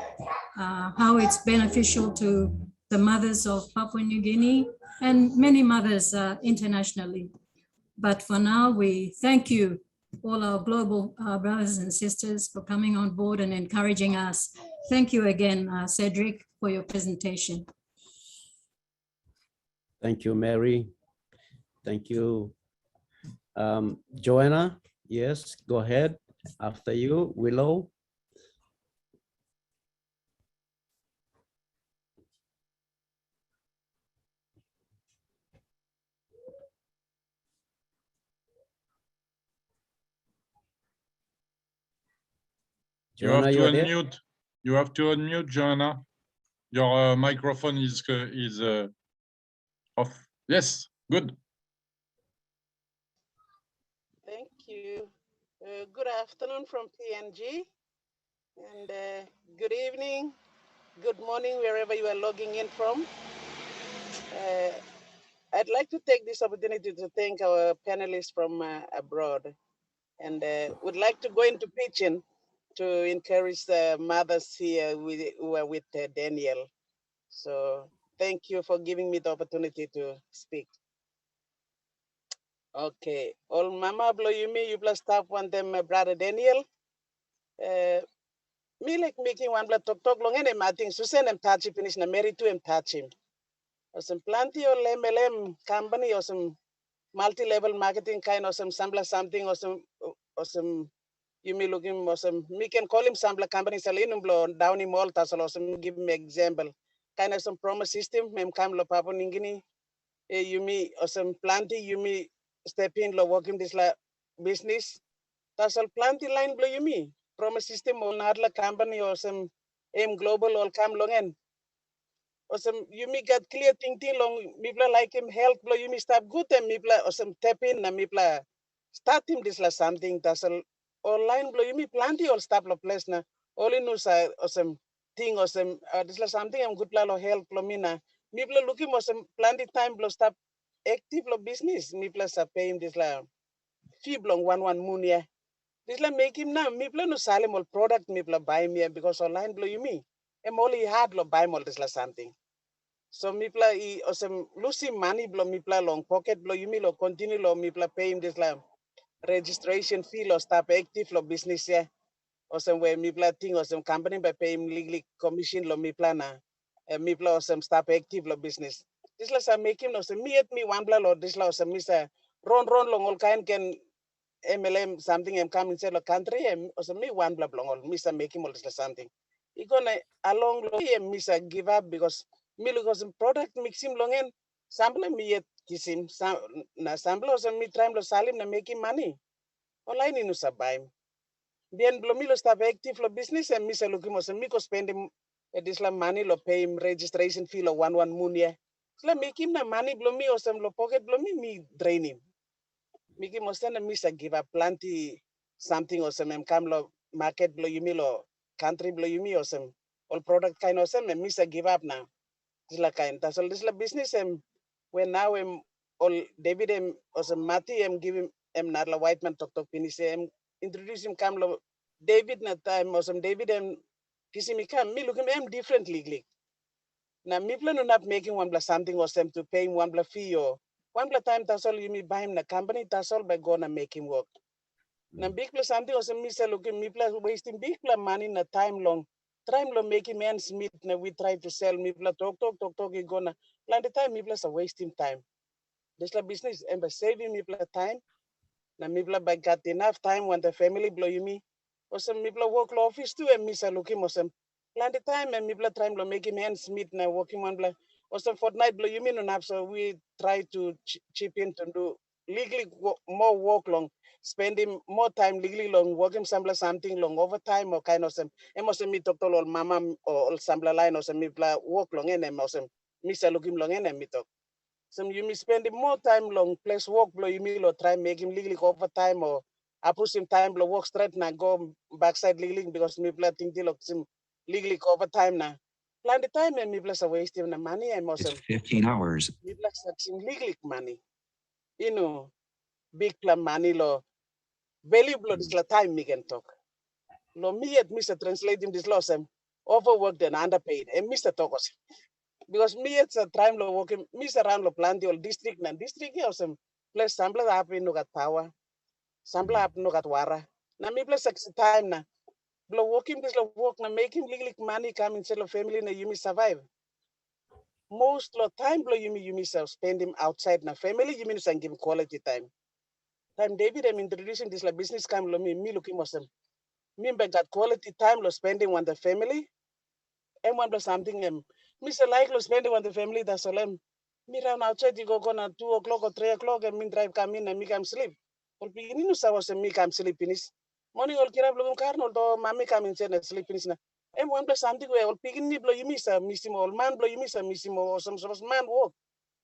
how it's beneficial to the mothers of Papua New Guinea and many mothers internationally. But for now, we thank you, all our global brothers and sisters, for coming on board and encouraging us. Thank you again, Cedric, for your presentation. Thank you, Mary. Thank you. Joanna, yes, go ahead. After you, Willow. You have to unmute. You have to unmute, Joanna. Your microphone is off. Yes, good. Thank you. Good afternoon from PNG, and good evening, good morning, wherever you are logging in from. I'd like to take this opportunity to thank our panelists from abroad, and would like to go into pitching to encourage the mothers here who are with Daniel. So thank you for giving me the opportunity to speak. Okay, all mama blow you me, you plus staff want them, brother Daniel. Me like making one blood talk long and I think Susan and touchy finish na married to him touch him. Or some plenty or MLM company or some multi-level marketing kind or some sampler something or some you may look him or some me can call him sampler company salinum blow down him all tassel or some give me example. Kind of some promise system, mem come lo Papua New Guinea. You me or some plenty you me step in lo working this la business. Tassel plenty line blow you me. Promise system or hardla company or some aim global or come long end. Or some you me got clear thinking long mipla like him help blow you me stop good and mipla or some tap in na mipla start him this la something tassel or line blow you me plenty or stop la place na all in usa or some thing or some this la something I'm good la help lo mina mipla looking or some plenty time blow stop active lo business mipla sa pay him this la fee blong 1 munia. This la make him now. Me plan no salim all product me plan buy me because online blow you me. Em only hard lo buy more this la something. So me plan or some losing money blow me plan long pocket blow you me lo continue lo me plan pay him this la registration fee lo stop active lo business yeah. Or some way me plan thing or some company by pay him legally commission lo me plan me plan or some stop active lo business. This la sa make him no some me at me one blow lo this la or some misa run long all kind can MLM something I'm coming to the country and also me one blah blah all Mr. making all this something. He gonna along misa give up because me because product mixing longen sample me yet kisim na sample os me try lo salim na making money. Online inu sabaim. Bien blomilo stop active lo business and misa lukimos and miko spending this la money lo pay him registration fee lo 1 munia. So make him na money blomi or some lo pocket blomi me drain him. Make him must misa give up plenty something or some come lo market blow you me lo country blow you me or some all product kind of some and misa give up now. This la kind that's all this la business when now all David or some Mati giving not la white man talk finish introduce him come lo David na time or some David kisi me come me look him differently. Now me plan on not making one plus something or some to pay him one plus fee or one plus time that's all you me buy him the company that's all by gonna make him work. Now big plus something or some me say look me plus wasting big plus money in a time long making ends meet na we try to sell me plus talk you gonna plan the time me plus a wasting time. This la business and by saving me plus time. Na me plus by got enough time when the family blow you me. Or some me plus work law office too and me say look him or some plan the time and me plus time lo making ends meet na working one plus or some fortnight blow you mean enough so we try to chip in to do legally more work long spending more time legally long working something long overtime or kind of some emotion me talk to all mama or sample line or some me plus work long and emotion me say look him long and me talk some you me spending more time long place work blow you me or try make him legally overtime or I push him time blow work straight now go backside legally because me plus think till some legally overtime now. Plan the time and me plus a waste of the money and most 15 hours. Me plus some legal money. You know, big plan money law. Valuable this la time me can talk. Lo me at Mr. Translating this law some overworked and underpaid and Mr. Tokos. Because me at a time lo working Mr. Around lo plan the old district and district or some place sample up in no got power. Sample up no got wara. Now me plus time na. Blow working this work na making legal money come in sell family na you me survive. Most of the time blow you me spend him outside na family you mean and give quality time. Time David I'm introducing this like business come lo me looking awesome. Me by got quality time lo spending on the family. And one plus something me say like lo spending on the family that's all me run outside you go gonna 2 o'clock or 3 o'clock and me drive come in and me come sleep. Or beginning no sa was me come sleep finish. Morning all kira belum karno to mami come in and sleep finish na. And one plus something where all picking me blow you miss a missimo all man blow you miss a missimo or some man walk.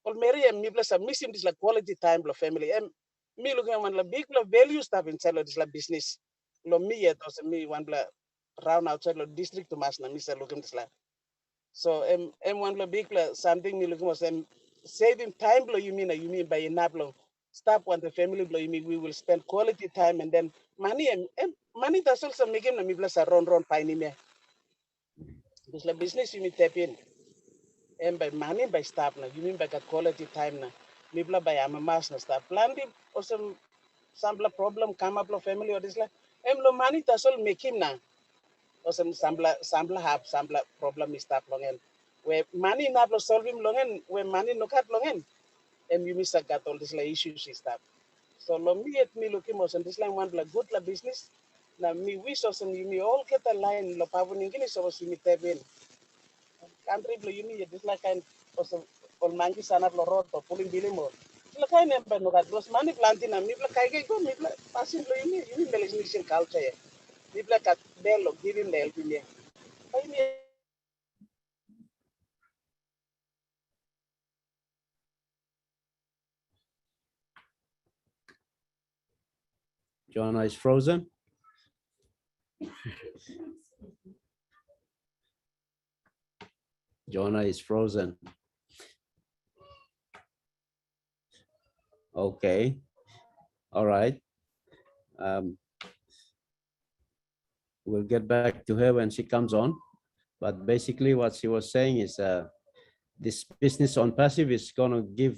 All Mary and me plus a missing this like quality time blow family. And me looking at one la big blow value stuff inside this like business. Lo me yet also me one blow round outside lo district to mas na me say looking this like. So one blow big blow something me looking was saving time blow you mean by enough long. Stop when the family blow you mean we will spend quality time and then money and money that's also making me plus a run finding me. This like business you mean tap in. And by money by stop na you mean by got quality time na. Me blow by am a mass na stop. Plan the or some problem come up lo family or this like lo money that's all make him na. Or some sample have sample problem is stop long and where money not solve him long and where money no cut long and you miss a got all this like issues is stop. So lo me at me looking most and this line one like good la business. Now me wish us and you me all get a line lo pavun ingini so was you me tap in. Country lo you me this like kind also all mangi sana lo road or pulling bill more. Lo kind of no got was money planting and me like kai go me like passing lo you me Malaysian culture. Me like at bell giving the help me. Joanna is frozen. Joanna is frozen. Okay. All right. We'll get back to her when she comes on. But basically what she was saying is this business on passive is going to give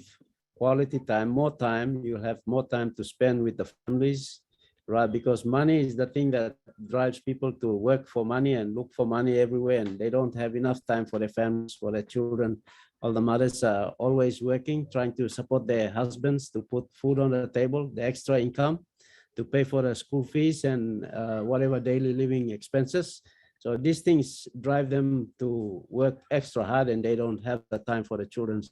quality time, more time. You'll have more time to spend with the families, right? Because money is the thing that drives people to work for money and look for money everywhere. And they don't have enough time for their families, for their children. All the mothers are always working, trying to support their husbands to put food on the table, the extra income to pay for the school fees and whatever daily living expenses. So these things drive them to work extra hard, and they don't have the time for the children.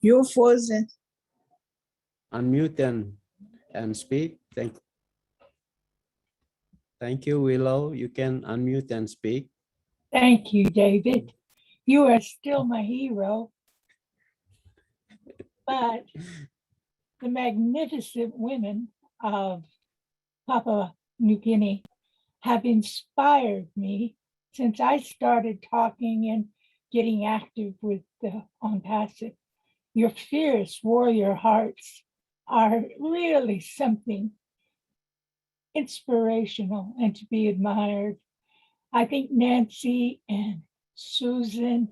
You're frozen. Unmute and speak. Thank you, Willow. You can unmute and speak. Thank you, David. You are still my hero. But the magnificent women of Papua New Guinea have inspired me since I started talking and getting active with the ONPASSIVE. Your fierce warrior hearts are really something inspirational and to be admired. I think Nancy and Susan,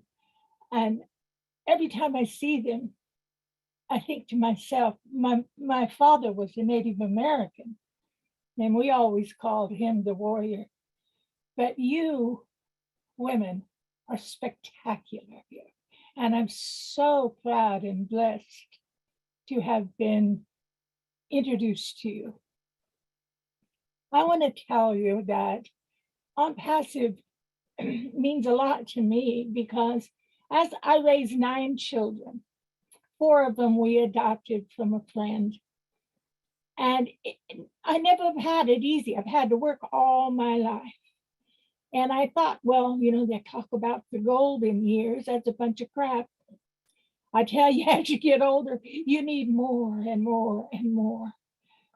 and every time I see them, I think to myself, my father was a Native American, and we always called him the warrior. But you women are spectacular here. And I'm so proud and blessed to have been introduced to you. I want to tell you that ONPASSIVE means a lot to me because as I raised 9 children, 4 of them we adopted from a friend. And I never have had it easy. I've had to work all my life. And I thought, well, you know, they talk about the golden years. That's a bunch of crap. I tell you, as you get older, you need more and more and more.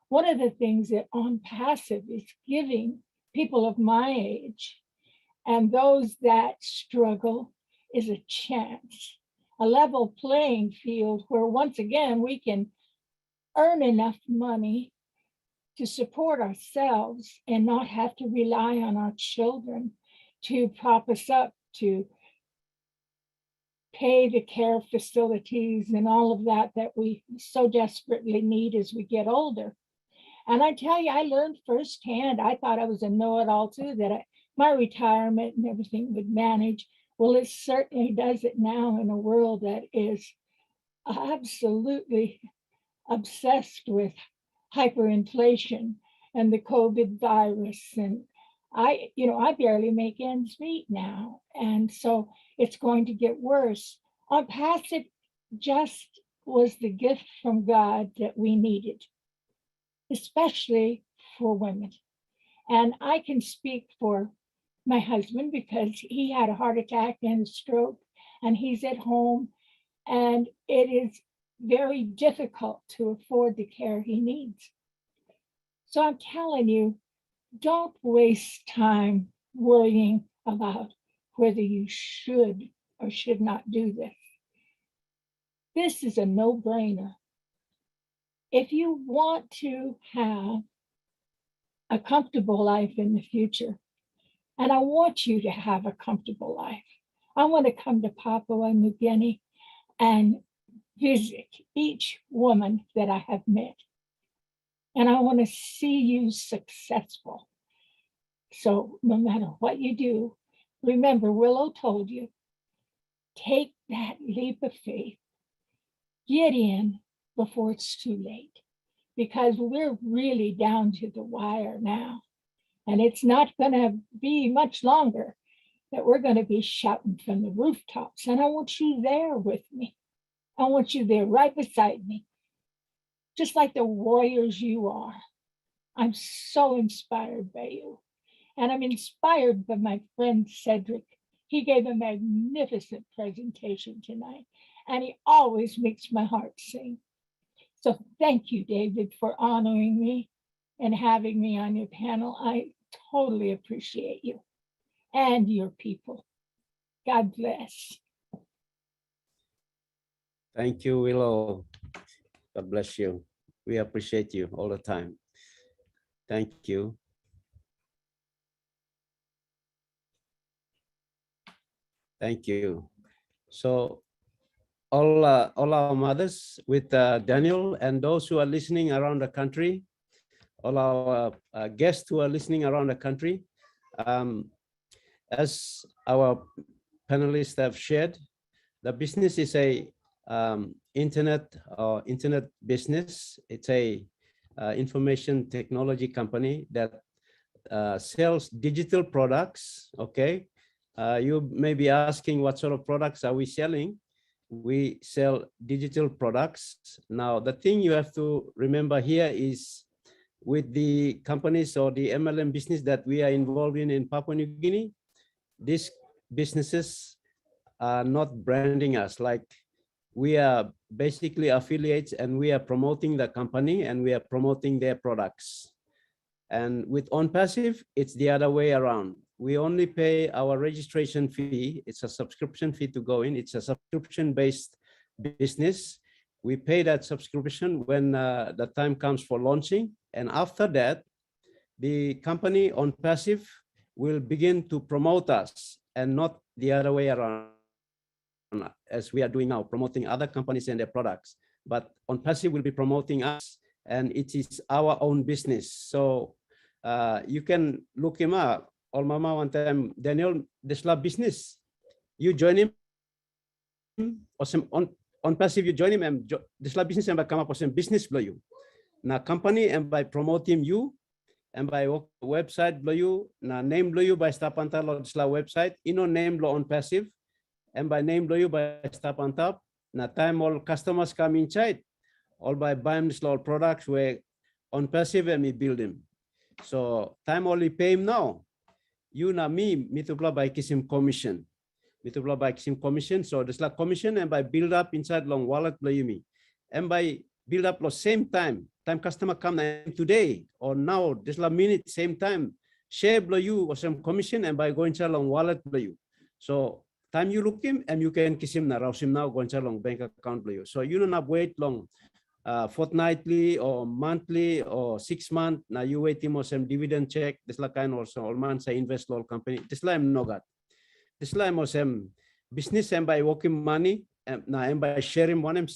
One of the things that ONPASSIVE is giving people of my age and those that struggle is a chance, a level playing field where once again we can earn enough money to support ourselves and not have to rely on our children to prop us up, to pay the care facilities and all of that that we so desperately need as we get older. And I tell you, I learned firsthand. I thought I was a know-it-all too, that my retirement and everything would manage. Well, it certainly does it now in a world that is absolutely obsessed with hyperinflation and the COVID virus. And I barely make ends meet now. And so it's going to get worse. ONPASSIVE just was the gift from God that we needed, especially for women. And I can speak for my husband because he had a heart attack and a stroke, and he's at home, and it is very difficult to afford the care he needs. So I'm telling you, don't waste time worrying about whether you should or should not do this. This is a no-brainer. If you want to have a comfortable life in the future, and I want you to have a comfortable life, I want to come to Papua New Guinea and visit each woman that I have met. And I want to see you successful. So no matter what you do, remember Willow told you, take that leap of faith, get in before it's too late, because we're really down to the wire now. And it's not going to be much longer that we're going to be shouting from the rooftops. And I want you there with me. I want you there right beside me, just like the warriors you are. I'm so inspired by you. And I'm inspired by my friend Cedric. He gave a magnificent presentation tonight, and he always makes my heart sing. So thank you, David, for honoring me and having me on your panel. I totally appreciate you and your people. God bless. Thank you, Willow. God bless you. We appreciate you all the time. Thank you. Thank you. So all our mothers with Daniel and those who are listening around the country, all our guests who are listening around the country, as our panelists have shared, the business is a internet business. It's a information technology company that sells digital products. Okay, you may be asking what sort of products are we selling? We sell digital products. Now, the thing you have to remember here is with the companies or the MLM business that we are involved in Papua New Guinea, these businesses are not branding us. Like, we are basically affiliates and we are promoting the company and we are promoting their products. And with OnPassive, it's the other way around. We only pay our registration fee. It's a subscription fee to go in. It's a subscription-based business. We pay that subscription when the time comes for launching. And after that, the company OnPassive will begin to promote us and not the other way around, as we are doing now, promoting other companies and their products. But OnPassive will be promoting us, and it is our own business. So you can look him up. All mama one time, Daniel, this lab business. You join him, or some OnPassive, you join him, and this lab business and by come up with some business below you. Now company and by promoting you, and by website below you, now name below you by stop on top of this website, name below OnPassive, and by name below you by stop on top. Now time all customers come inside, all by buying this all products where OnPassive and me build him. So time only pay him now. You na me to play by kissing commission. Me to play by kissing commission. So this like commission and by build up inside long wallet below you me. And by build up the same time customer come today or now, this la minute, same time, share below you or some commission and by going to long wallet below you. So time you look him and you can kiss him now, rouse him now, going to long bank account below you. So you don't have wait long, fortnightly or monthly or 6 months. Now you wait him or some dividend check. This la kind also all months I invest all company. This la I'm no got. This la I'm some business and by working money and now and by sharing one him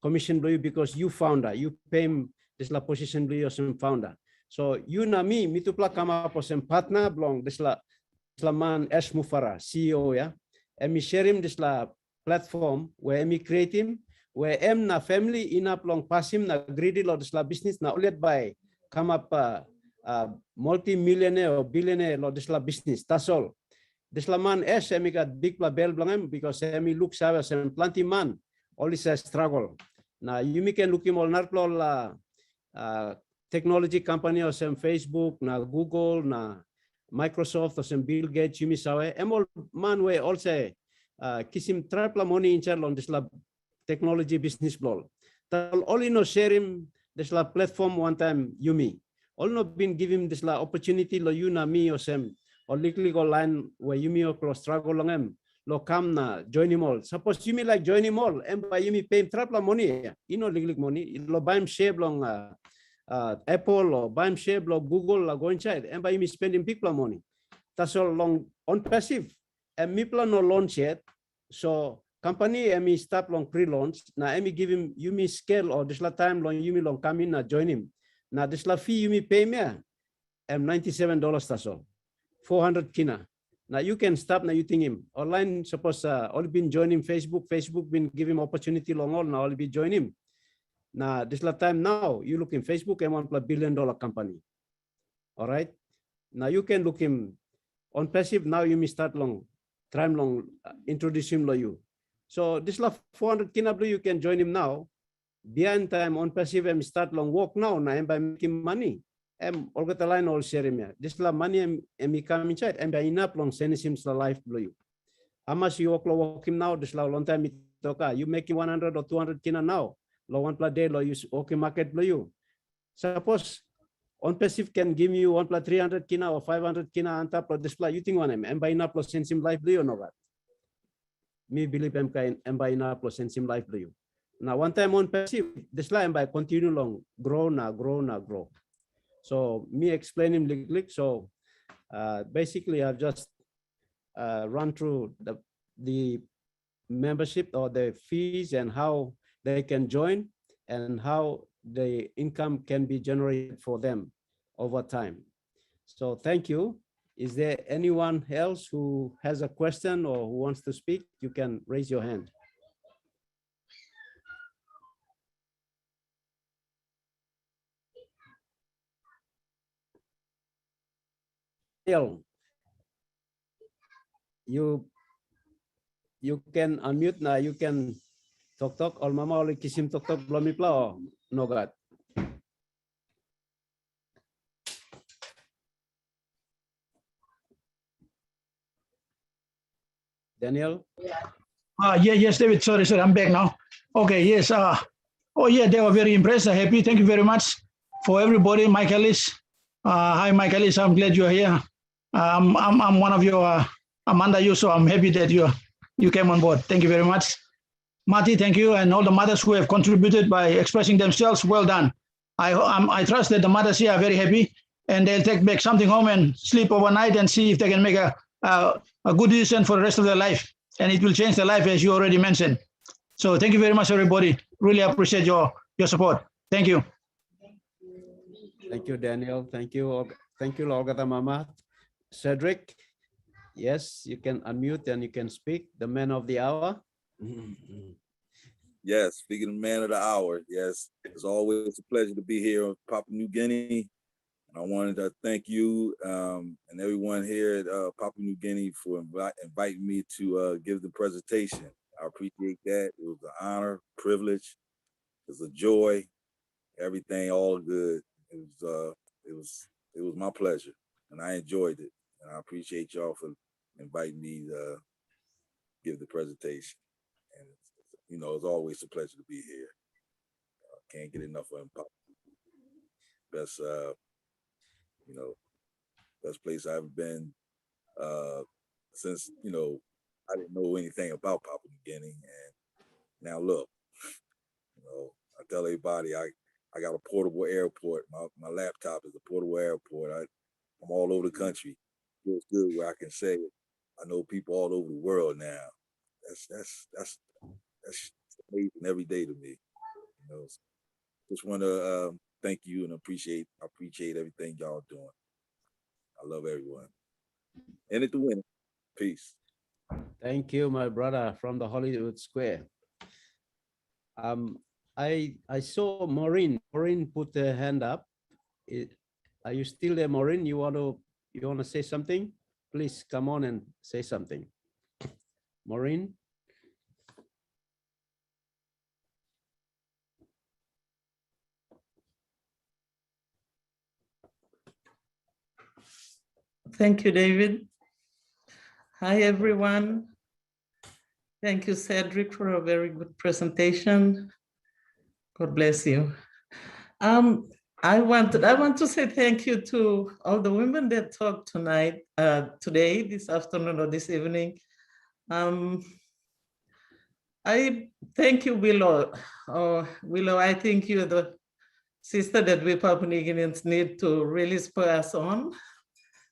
commission below you because you founder, you pay him this la position below you some founder. So you na me to play come up with some partner belong this la man Ash Mufareh, CEO, yeah. And me share him this la platform where me create him, where na family in up long pass him na greedy lo this la business na only by come up multi-millionaire or billionaire lo this la business. That's all. This la man Ash me got big la bell belong him because me looks have some plenty man. All is a struggle. Now you can look him all narplo technology company or some Facebook, na Google, na Microsoft or some Bill Gates, you miss away. All man way also kiss him tripla money in charge on this lab technology business blow. All you know share him this lab platform one time you me. All not been give him this lab opportunity lo you na me or some or legal line where you me or cross struggle long him. Lo come na join him all. Suppose you me like join him all and by you me pay him tripla money. You know legal money. Lo buy him share long Apple or buy him share blog Google or go inside and by me spending big money. That's all long OnPassive and me plan no launch yet. So company and me start long pre-launch. Now and me give him you me scale or this la time long you me long come in join him. Now this la fee you me pay me $97 that's all. 400 kina. Now you can stop now you think him online suppose all been joining Facebook been give him opportunity long all now all be join him. Now this la time now you look in Facebook and $1 billion company. All right. Now you can look him OnPassive now you may start long time long introduce him to you. So this la 400 kina blue you can join him now. Behind time OnPassive and start long work now and by making money. All got the line all share him. This la money and me come inside and by enough long send him to life below you. How much you work him now? This la long time you making 100 or 200 kina now. Lo $1 day lo use okay market below you. Suppose OnPassive can give you $1 300 kina or 500 kina on top of display. You think one and by enough lo send him life below you no that. Me believe and by enough lo send him life below you. Now one time OnPassive this line by continue long grow. So me explain him lick. So basically I've just run through the membership or the fees and how they can join and how the income can be generated for them over time. So thank you. Is there anyone else who has a question or who wants to speak? You can raise your hand. Daniel, you can unmute now. You can talk. All mama oleh kisim talk belum ipla nogat. Daniel. Yes, David. Sorry, I'm back now. Okay, yes. Oh yeah, they were very impressed. Happy. Thank you very much for everybody. Michaelis. Hi, Michaelis. I'm glad you're here. I'm one of your Amanda. So I'm happy that you came on board. Thank you very much, Marty. Thank you, and all the mothers who have contributed by expressing themselves. Well done. I trust that the mothers here are very happy, and they'll take back something home and sleep overnight and see if they can make a good decision for the rest of their life, and it will change their life, as you already mentioned. So thank you very much, everybody. Really appreciate your support. Thank you. Thank you, Daniel. Thank you, Olga Mama. Cedric, yes, you can unmute and you can speak. The man of the hour. Yes, speaking of man of the hour, yes, it's always a pleasure to be here on Papua New Guinea. I wanted to thank you and everyone here at Papua New Guinea for inviting me to give the presentation. I appreciate that. It was an honor, privilege. It was a joy. Everything, all good. It was my pleasure, and I enjoyed it. And I appreciate y'all for inviting me to give the presentation. And it's always a pleasure to be here. Can't get enough of Papua. Best, best place I've been since I didn't know anything about Papua New Guinea, and now look, I tell everybody I got a portable airport. My laptop is a portable airport. I'm all over the country. It feels good where I can say it. I know people all over the world now. That's amazing every day to me. Just want to thank you and appreciate everything y'all doing. I love everyone. In it to win it. Peace. Thank you, my brother from the Hollywood Square. I saw Maureen. Maureen put her hand up. Are you still there, Maureen? You want to say something? Please come on and say something. Maureen. Thank you, David. Hi, everyone. Thank you, Cedric, for a very good presentation. God bless you. I want to say thank you to all the women that talked tonight, today, this afternoon or this evening. I thank you, Willow. Willow, I think you're the sister that we Papua New Guineans need to really spur us on.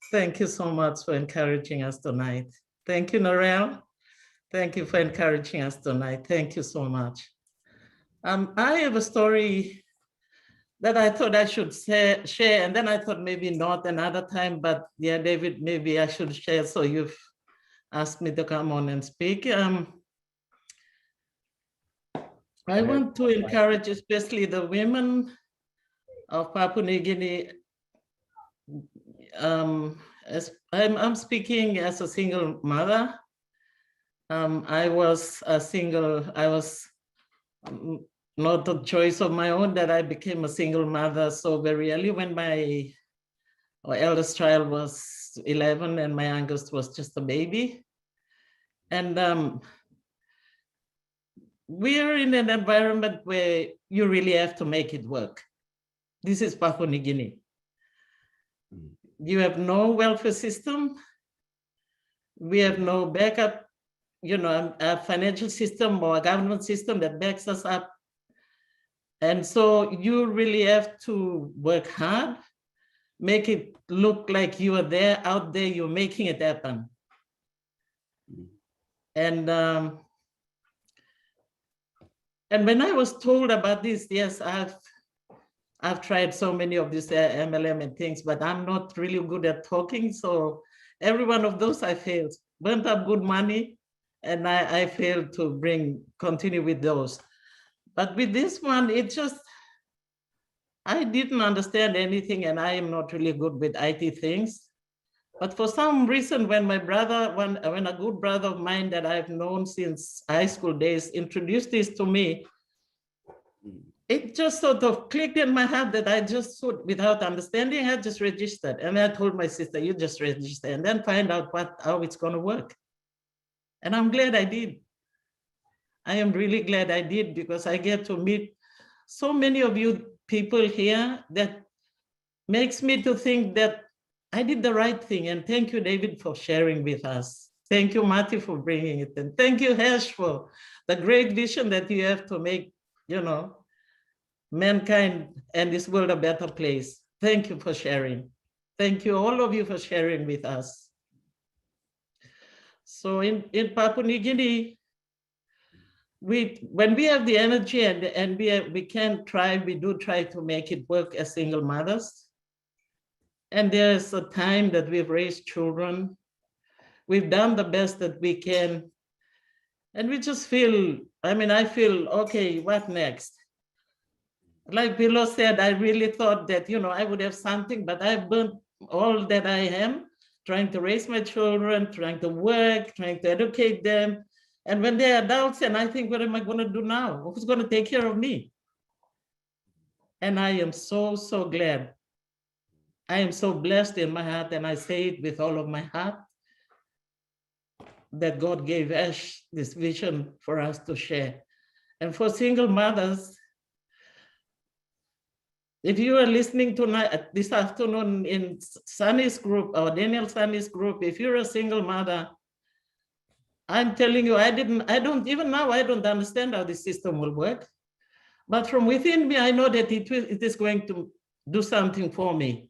Thank you so much for encouraging us tonight. Thank you, Norel. Thank you for encouraging us tonight. Thank you so much. I have a story that I thought I should share, and then I thought maybe not another time, but yeah, David, maybe I should share, so you've asked me to come on and speak. I want to encourage especially the women of Papua New Guinea. As I'm speaking as a single mother. I was not a choice of my own that I became a single mother so very early, when my eldest child was 11 and my youngest was just a baby. And we are in an environment where you really have to make it work. This is Papua New Guinea. You have no welfare system. We have no backup, a financial system or a government system that backs us up. And so you really have to work hard, make it look like you are there, out there, you're making it happen. And when I was told about this, yes, I've tried so many of these MLM and things, but I'm not really good at talking. So every one of those I failed, burnt up good money, and I failed to continue with those. But with this one, I didn't understand anything, and I am not really good with IT things. But for some reason, when my brother, when a good brother of mine that I've known since high school days introduced this to me, it just sort of clicked in my heart that I just should, without understanding, I just registered. And I told my sister, you just register and then find out how it's going to work. And I'm glad I did. I am really glad I did, because I get to meet so many of you people here that makes me to think that I did the right thing. And thank you, David, for sharing with us. Thank you, Marty, for bringing it in. Thank you, Ash, for the great vision that you have to make, you know, mankind and this world a better place. Thank you for sharing. Thank you, all of you, for sharing with us. So in Papua New Guinea, when we have the energy and we can try, we do try to make it work as single mothers. And there's a time that we've raised children. We've done the best that we can. And we just feel, I mean, I feel, okay, what next? Like Bilo said, I really thought that, you know, I would have something, but I've burnt all that I am, trying to raise my children, trying to work, trying to educate them. And when they're adults, and I think, what am I going to do now? Who's going to take care of me? And I am so, so glad. I am so blessed in my heart, and I say it with all of my heart, that God gave Ash this vision for us to share. And for single mothers, if you are listening tonight, this afternoon in Sunny's group, or Daniel Sunny's group, if you're a single mother, I'm telling you, I don't even now, I don't understand how this system will work. But from within me, I know that it is going to do something for me.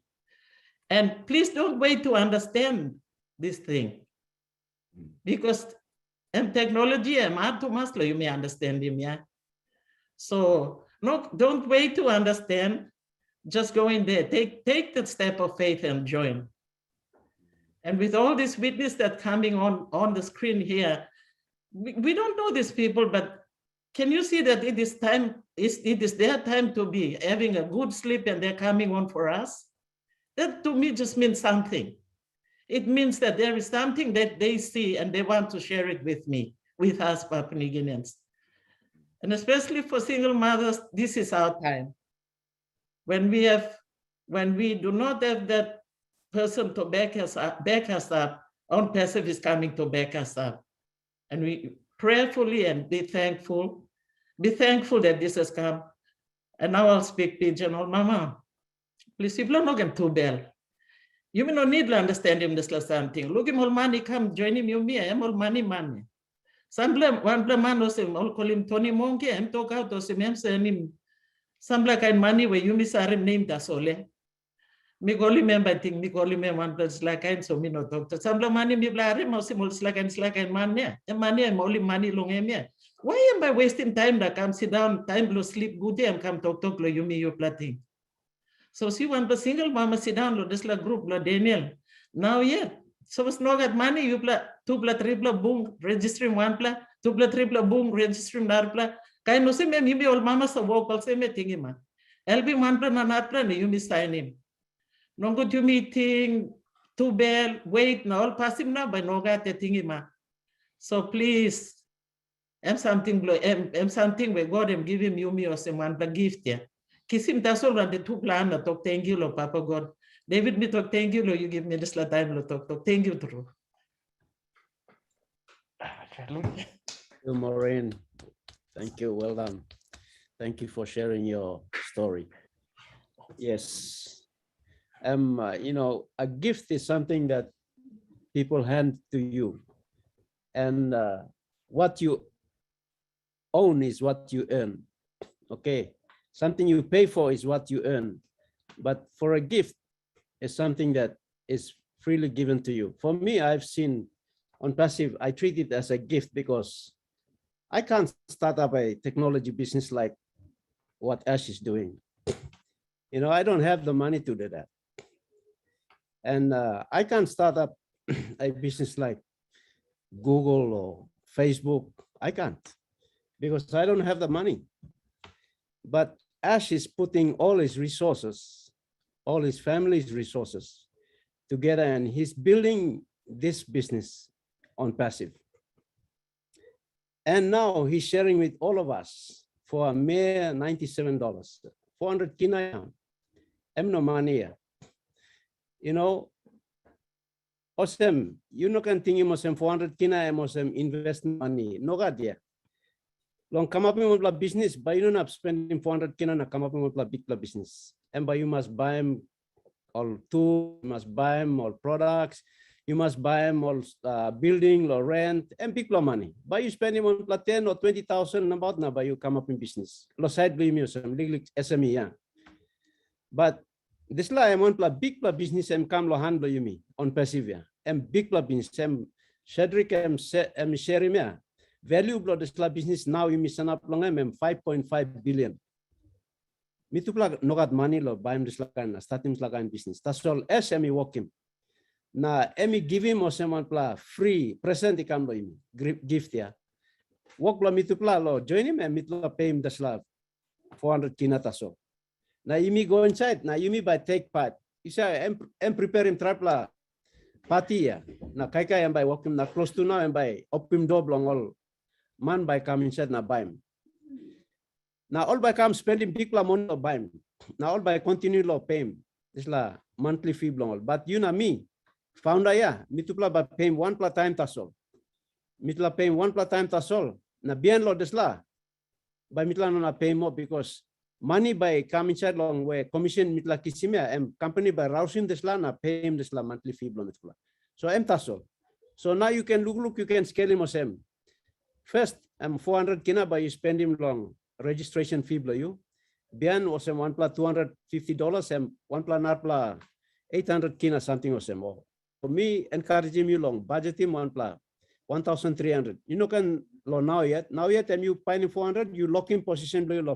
And please don't wait to understand this thing. Because technology, I'm hard to master, you may understand him, yeah? So no, don't wait to understand. Just go in there, take the step of faith and join. And with all this witness that coming on the screen here, we don't know these people, but can you see that it is their time to be having a good sleep, and they're coming on for us? That to me just means something. It means that there is something that they see and they want to share it with me, with us Papua New Guineans. And especially for single mothers, this is our time. When we do not have that person to back us up, ONPASSIVE is coming to back us up. And we prayerfully and be thankful that this has come. And now I'll speak Pidgin. Mama, please, if you're not going to bell, you may not need to understand him this something. Look him all money come join him, you me, I'm all money. Sample one man was him, all call him Tony Monkey, I'm talk out to him, send him some like kind money where you miss our name that's all. Me call him, I think me call him one place like I so me not talk to some money, me blare him, or similar slack and money, and money, I'm only money long here. Why am I wasting time that come sit down, time blow sleep good day and come talk to you me you plating? So she want the single mama sit down, lo this la group, lo Daniel. Now yet, so it's not got money, you play 2 plus 3 plus boom, registering 1 plus, 2 plus 3 plus boom, registering that plus. Kaya no se me maybe all mama sa vocal se me tingi man. LB 1 plus not plan, you miss sign him. No go to meeting, 2 bell, wait, no all pass him now, but no got the tingi man. So please, I'm something where God am give him you me or someone the gift here. Kisim tasol and the 2 plan to talk thank you, lo Papa God. David me talk thank you, lo you give me this time lo talk thank you true. Thank you, Maureen. Thank you, well done. Thank you for sharing your story. Yes. You know, a gift is something that people hand to you, and what you own is what you earn. Okay. Something you pay for is what you earn, but for a gift is something that is freely given to you. For me, I've seen ONPASSIVE, I treat it as a gift because I can't start up a technology business like what Ash is doing. You know, I don't have the money to do that. And I can't start up a business like Google or Facebook. I can't, because I don't have the money. But Ash is putting all his resources, all his family's resources, together, and he's building this business on passive. And now he's sharing with all of us for a mere $97, 400 kina. No money. You know, awesome. You know, can think mosem 400 kina mosem invest money. No god yeah. Long come up with a business, but you don't have spending 400 kina na come up with a big business. And by you must buy them all tools, you must buy them all products, you must buy them all building or rent and big money. But you spend on 10 or 20,000 about now, but you come up in business. Lo side blame you some legal SME, yeah. But this la I'm on big business and come lo handle you me on passive and big business and Cedric and sharing me value blood this business now you miss up long 5.5 billion. Me to plug no got money lo buy him this lagan starting lagan business. That's all SME working. Na emi give him or someone free present ikam lo him gift ya. Work lo me to plug lo join him and me to pay him the slab 400 kina taso. Now you me go inside. Now you me by take part. You say I'm preparing trapla party ya. Now kai am by walking na close to now and by open door long all man by come inside na buy him. Now all by come spending big money buy him. Now all by continue lo pay him. This la monthly fee long all. But you know me founder ya me to by pay him one time tasol. Me to pay him one time tasol. Na bien lo this la by me to na pay more because money by coming inside long where commission mitla kisimia and company by rousing this lana pay him this la monthly fee blom itla. So em taso. So now you can look you can scale him osem. First 400 kina by you spend him long registration fee blow you. Bian osem one plus $250 and one plus narpla 800 kina something osem. Oh. For me encouraging you long budget him one plus 1,300. You know can lo now yet and you paying 400 you lock in position lo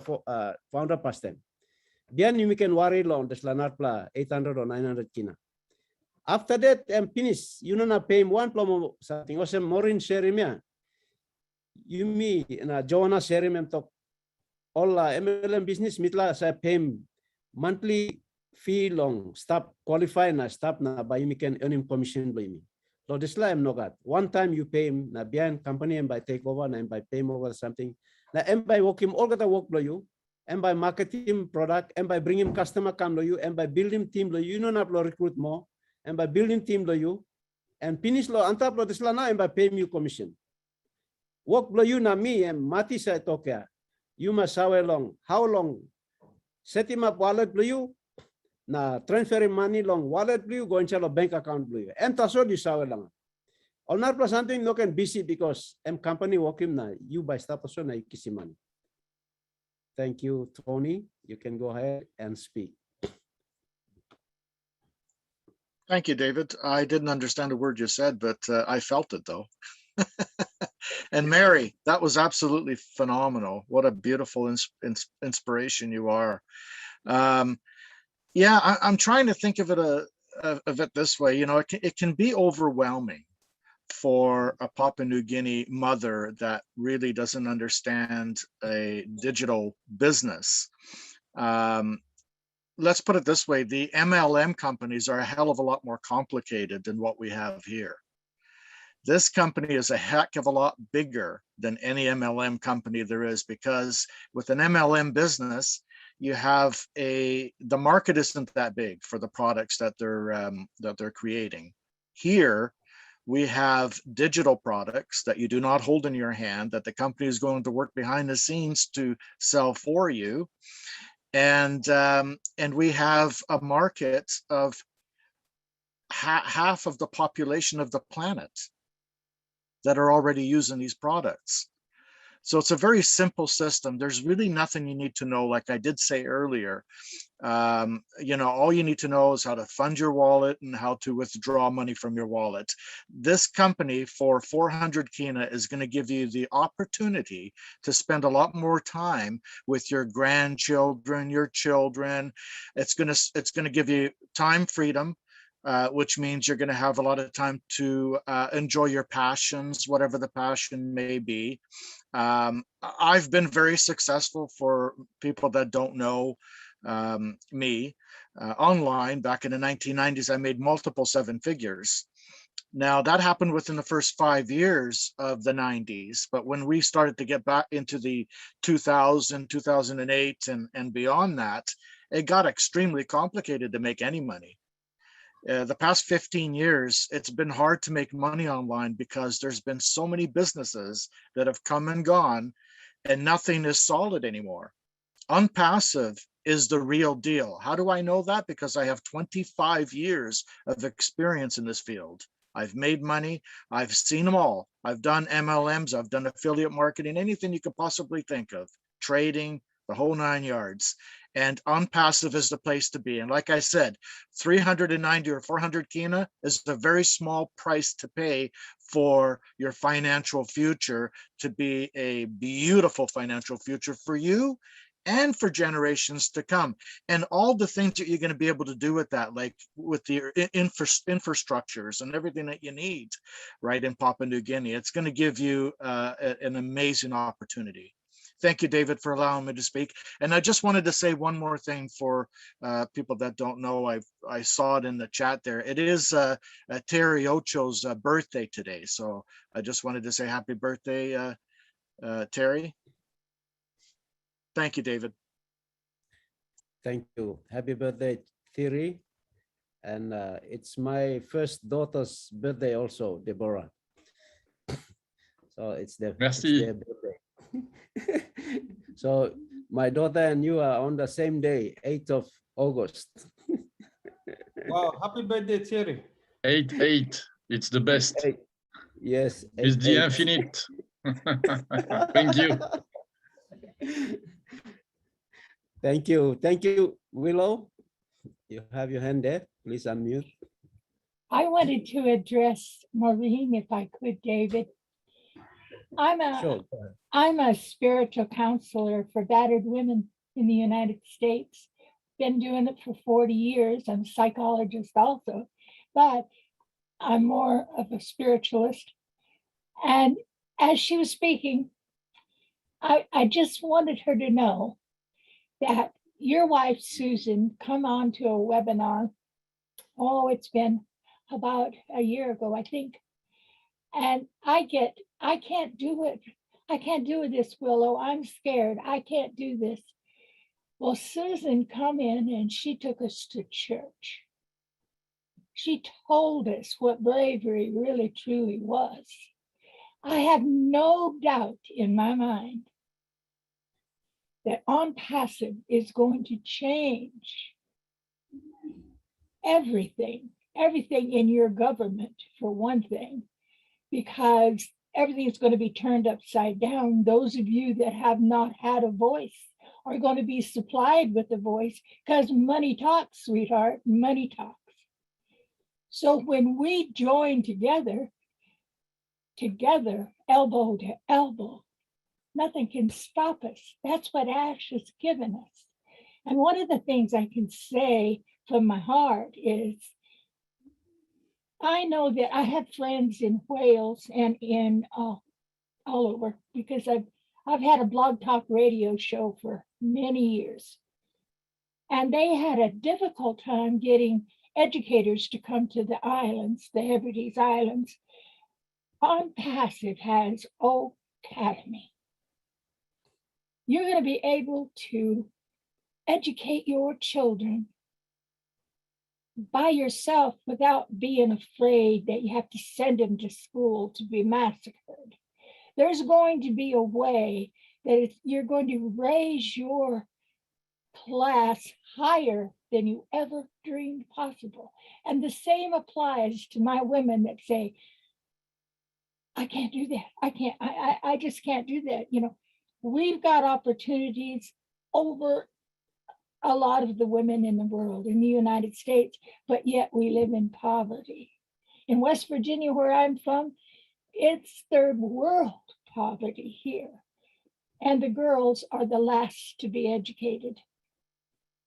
founder past them. Then you can worry long this lanar pla 800 or 900 kina. After that I'm finished. You know na pay one plomo something or some more in share him. You me na Joanna share him talk all MLM business mitla sa pay monthly fee long stop qualify na stop na by you can earn him commission by me. So this la no got. One time you pay him na bian company and by take over and by pay him over something. Na and by work him all got work blow you and by marketing product and by bringing customer come to you and by building team lo you know na recruit more and by building team lo you and finish lo on top of this la na and by pay you commission. Work blow you na me and Mati sa talk ya. You must how long? How long? Set him up wallet blow you. Na transferring money long wallet blue go into bank account blue and taso di sawe lang all not plus something no can busy because company working na you by stop so na kisi money. Thank you Tony, you can go ahead and speak. Thank you, David. I didn't understand a word you said, but I felt it though. And Mary, that was absolutely phenomenal. What a beautiful inspiration you are. Yeah, I'm trying to think of it this way. You know, it can be overwhelming for a Papua New Guinea mother that really doesn't understand a digital business. Let's put it this way: the MLM companies are a hell of a lot more complicated than what we have here. This company is a heck of a lot bigger than any MLM company there is, because with an MLM business, you have the market isn't that big for the products that they're creating. Here, we have digital products that you do not hold in your hand, that the company is going to work behind the scenes to sell for you, and we have a market of half of the population of the planet that are already using these products. So it's a very simple system. There's really nothing you need to know. Like I did say earlier, you know, all you need to know is how to fund your wallet and how to withdraw money from your wallet. This company for 400 kina is going to give you the opportunity to spend a lot more time with your grandchildren, your children. It's going to give you time freedom. Which means you're going to have a lot of time to enjoy your passions, whatever the passion may be. I've been very successful for people that don't know me. online back in the 1990s. I made multiple 7 figures. Now that happened within the first 5 years of the 90s, but when we started to get back into the 2000, 2008 and beyond that, it got extremely complicated to make any money. The past 15 years, it's been hard to make money online because there's been so many businesses that have come and gone and nothing is solid anymore. OnPassive is the real deal. How do I know that? Because I have 25 years of experience in this field. I've made money. I've seen them all. I've done MLMs. I've done affiliate marketing, anything you could possibly think of, trading, the whole 9 yards. And OnPassive is the place to be. And like I said, 390 or 400 kina is a very small price to pay for your financial future to be a beautiful financial future for you and for generations to come. And all the things that you're going to be able to do with that, like with your infrastructures and everything that you need, right, in Papua New Guinea, it's going to give you an amazing opportunity. Thank you, David, for allowing me to speak. And I just wanted to say one more thing for people that don't know. I saw it in the chat there. It is Terry Ocho's birthday today. So I just wanted to say happy birthday, Terry. Thank you, David. Thank you. Happy birthday, Thierry. And it's my first daughter's birthday also, Deborah. So it's their birthday. So my daughter and you are on the same day, 8th of August. Wow, happy birthday, Thierry. 8-8, it's the best. 8. Yes. It's the infinite. Thank you. Thank you. Thank you, Willow. You have your hand there. Please unmute. I wanted to address Maureen, if I could, David. I'm a spiritual counselor for battered women in the United States. Been doing it for 40 years. I'm a psychologist also, but I'm more of a spiritualist. And as she was speaking, I just wanted her to know that your wife, Susan, come on to a webinar. Oh, it's been about a year ago, I think. And I can't do it. I can't do this, Willow. I'm scared. I can't do this. Well, Susan come in and she took us to church. She told us what bravery really truly was. I have no doubt in my mind that OnPassive is going to change everything in your government, for one thing, because everything is going to be turned upside down. Those of you that have not had a voice are going to be supplied with a voice, because money talks, sweetheart, money talks. So when we join together, elbow to elbow, nothing can stop us. That's what Ash has given us. And one of the things I can say from my heart is, I know that I have friends in Wales and in all over, because I've had a blog talk radio show for many years. And they had a difficult time getting educators to come to the islands, the Hebrides Islands. OnPassive has Academy. You're going to be able to educate your children by yourself without being afraid that you have to send them to school to be massacred. There's going to be a way that you're going to raise your class higher than you ever dreamed possible. And the same applies to my women that say, I can't do that. I just can't do that. You know, we've got opportunities over a lot of the women in the world, in the United States, but yet we live in poverty. In West Virginia, where I'm from, it's third world poverty here. And the girls are the last to be educated.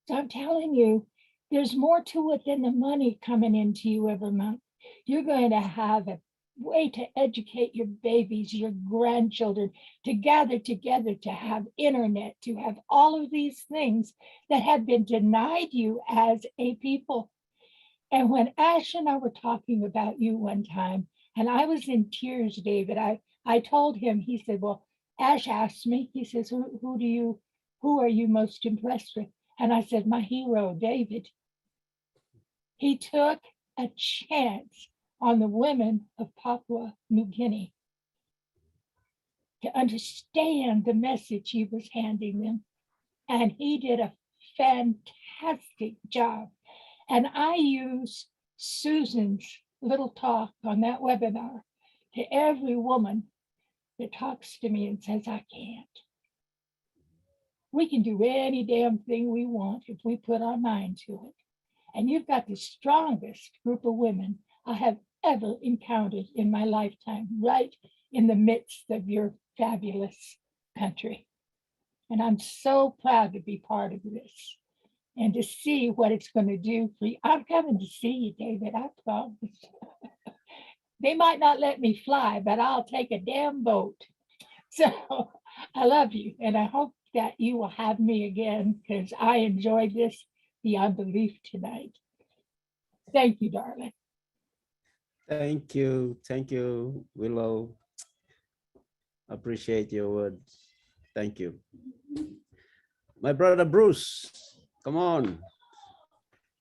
So I'm telling you, there's more to it than the money coming into you every month. You're going to have a way to educate your babies, your grandchildren, to gather together, to have internet, to have all of these things that have been denied you as a people. And when Ash and I were talking about you one time, and I was in tears, David, I told him, he said, well, Ash asked me, he says, who are you most impressed with? And I said, my hero, David. He took a chance on the women of Papua New Guinea to understand the message he was handing them. And he did a fantastic job. And I use Susan's little talk on that webinar to every woman that talks to me and says, I can't. We can do any damn thing we want if we put our mind to it. And you've got the strongest group of women I have ever encountered in my lifetime, right in the midst of your fabulous country. And I'm so proud to be part of this and to see what it's going to do for you. I'm coming to see you, David, I promise. They might not let me fly, but I'll take a damn boat. So I love you, and I hope that you will have me again, because I enjoyed this beyond belief tonight. Thank you, darling. Thank you, Willow. Appreciate your words. Thank you. My brother Bruce, come on.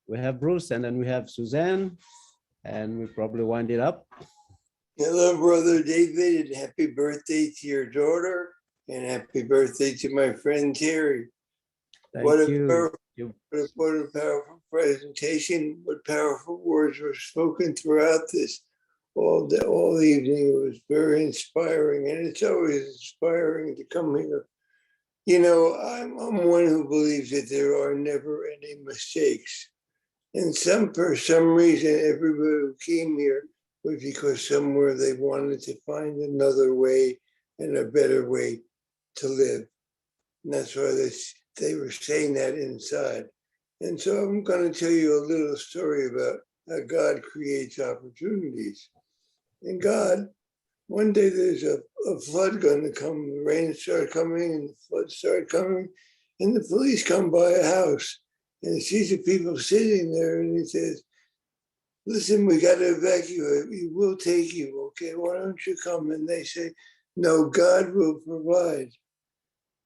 We have Bruce, and then we have Suzanne, and we probably wind it up. Hello, brother David, and happy birthday to your daughter, and happy birthday to my friend Terry. What a powerful presentation. What powerful words were spoken throughout this all evening. It was very inspiring, and it's always inspiring to come here. You know, I'm one who believes that there are never any mistakes. And for some reason, everybody who came here was because somewhere they wanted to find another way and a better way to live. And that's why they were saying that inside. And so I'm going to tell you a little story about how God creates opportunities. And God, one day there's a flood going to come, the rain started coming and the flood started coming, and the police come by a house and he sees the people sitting there and he says, listen, we got to evacuate, we will take you, okay, why don't you come? And they say, no, God will provide.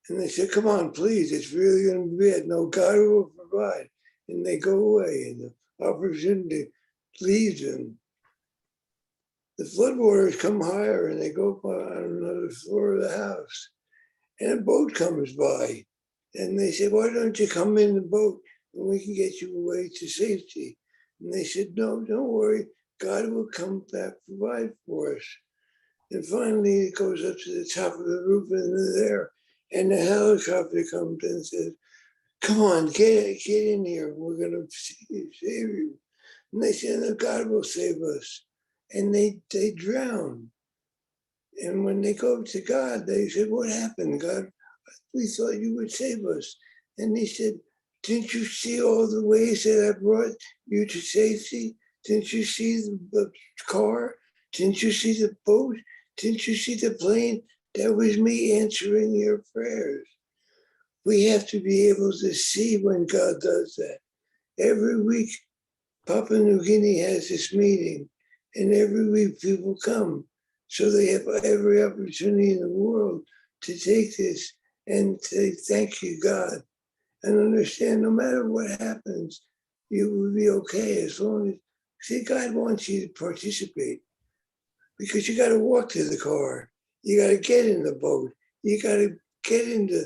And they said, come on, please, it's really going to be bad. No, God will provide. And they go away, and the opportunity leaves them. The floodwaters come higher, and they go up on another floor of the house. And a boat comes by, and they say, why don't you come in the boat, and we can get you away to safety? And they said, no, don't worry, God will come back, provide for us. And finally, it goes up to the top of the roof, and they're there. And the helicopter comes and says, come on, get in here. We're going to save you. And they said, no, God will save us. And they drown. And when they go to God, they said, what happened, God? We thought you would save us. And he said, didn't you see all the ways that I brought you to safety? Didn't you see the car? Didn't you see the boat? Didn't you see the plane? That was me answering your prayers. We have to be able to see when God does that. Every week, Papua New Guinea has this meeting, and every week people come. So they have every opportunity in the world to take this and say, thank you, God. And understand no matter what happens, you will be okay as long as, see, God wants you to participate, because you got to walk to the car. You got to get in the boat. You got to get into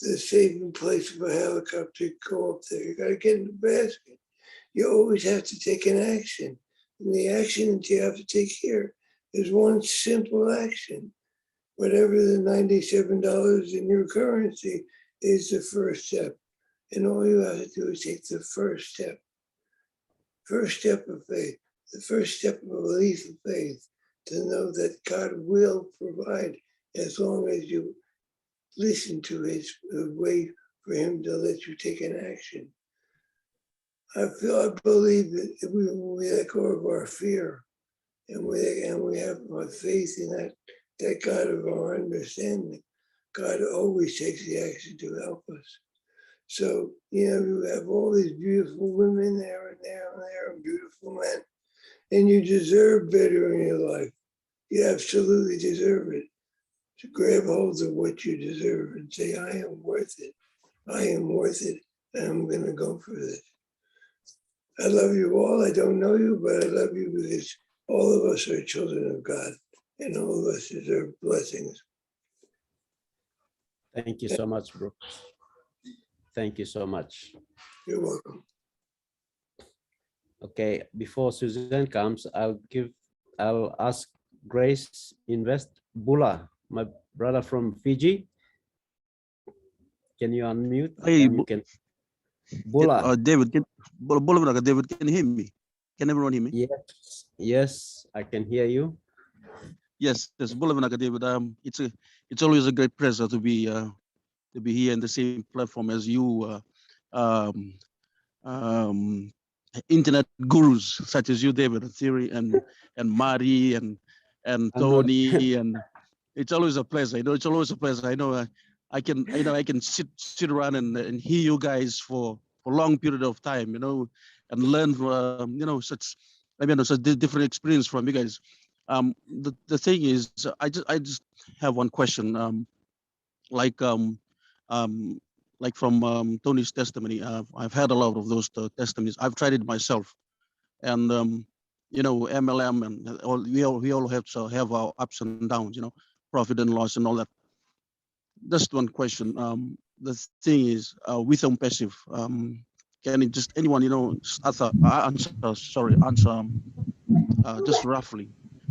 the saving place of a helicopter, go up there. You got to get in the basket. You always have to take an action. And the action that you have to take here is one simple action. Whatever the $97 in your currency is the first step. And all you have to do is take the first step. First step of faith. The first step of a belief of faith. To know that God will provide as long as you listen to his way for him to let you take an action. I believe that when we let go of our fear and we have more faith in that God of our understanding. God always takes the action to help us. So, you have all these beautiful women there and beautiful men, and you deserve better in your life. You absolutely deserve it. To grab hold of what you deserve and say, I am worth it. I am worth it. And I'm going to go for this. I love you all. I don't know you, but I love you because all of us are children of God and all of us deserve blessings. Thank you so much, bro. Thank you so much. You're welcome. Okay, before Susan comes, I'll ask Grace Invest Bula, my brother from Fiji. Can you unmute? Hey, You can. Bula. David, David, can you hear me? Can everyone hear me? Yes, yes, I can hear you. Yes, yes, David. It's always a great pleasure to be here in the same platform as you, internet gurus such as you, David, Thierry, and Mari, and Tony, and it's always a pleasure. It's always a pleasure. I can sit around and hear you guys for a long period of time, and learn from such different experience from you guys. The thing is, I just have one question. Like from Tony's testimony, I've had a lot of those testimonies. I've tried it myself, and MLM, and we all have to have our ups and downs, profit and loss and all that. Just one question. The thing is, with ONPassive, can it just anyone answer just roughly,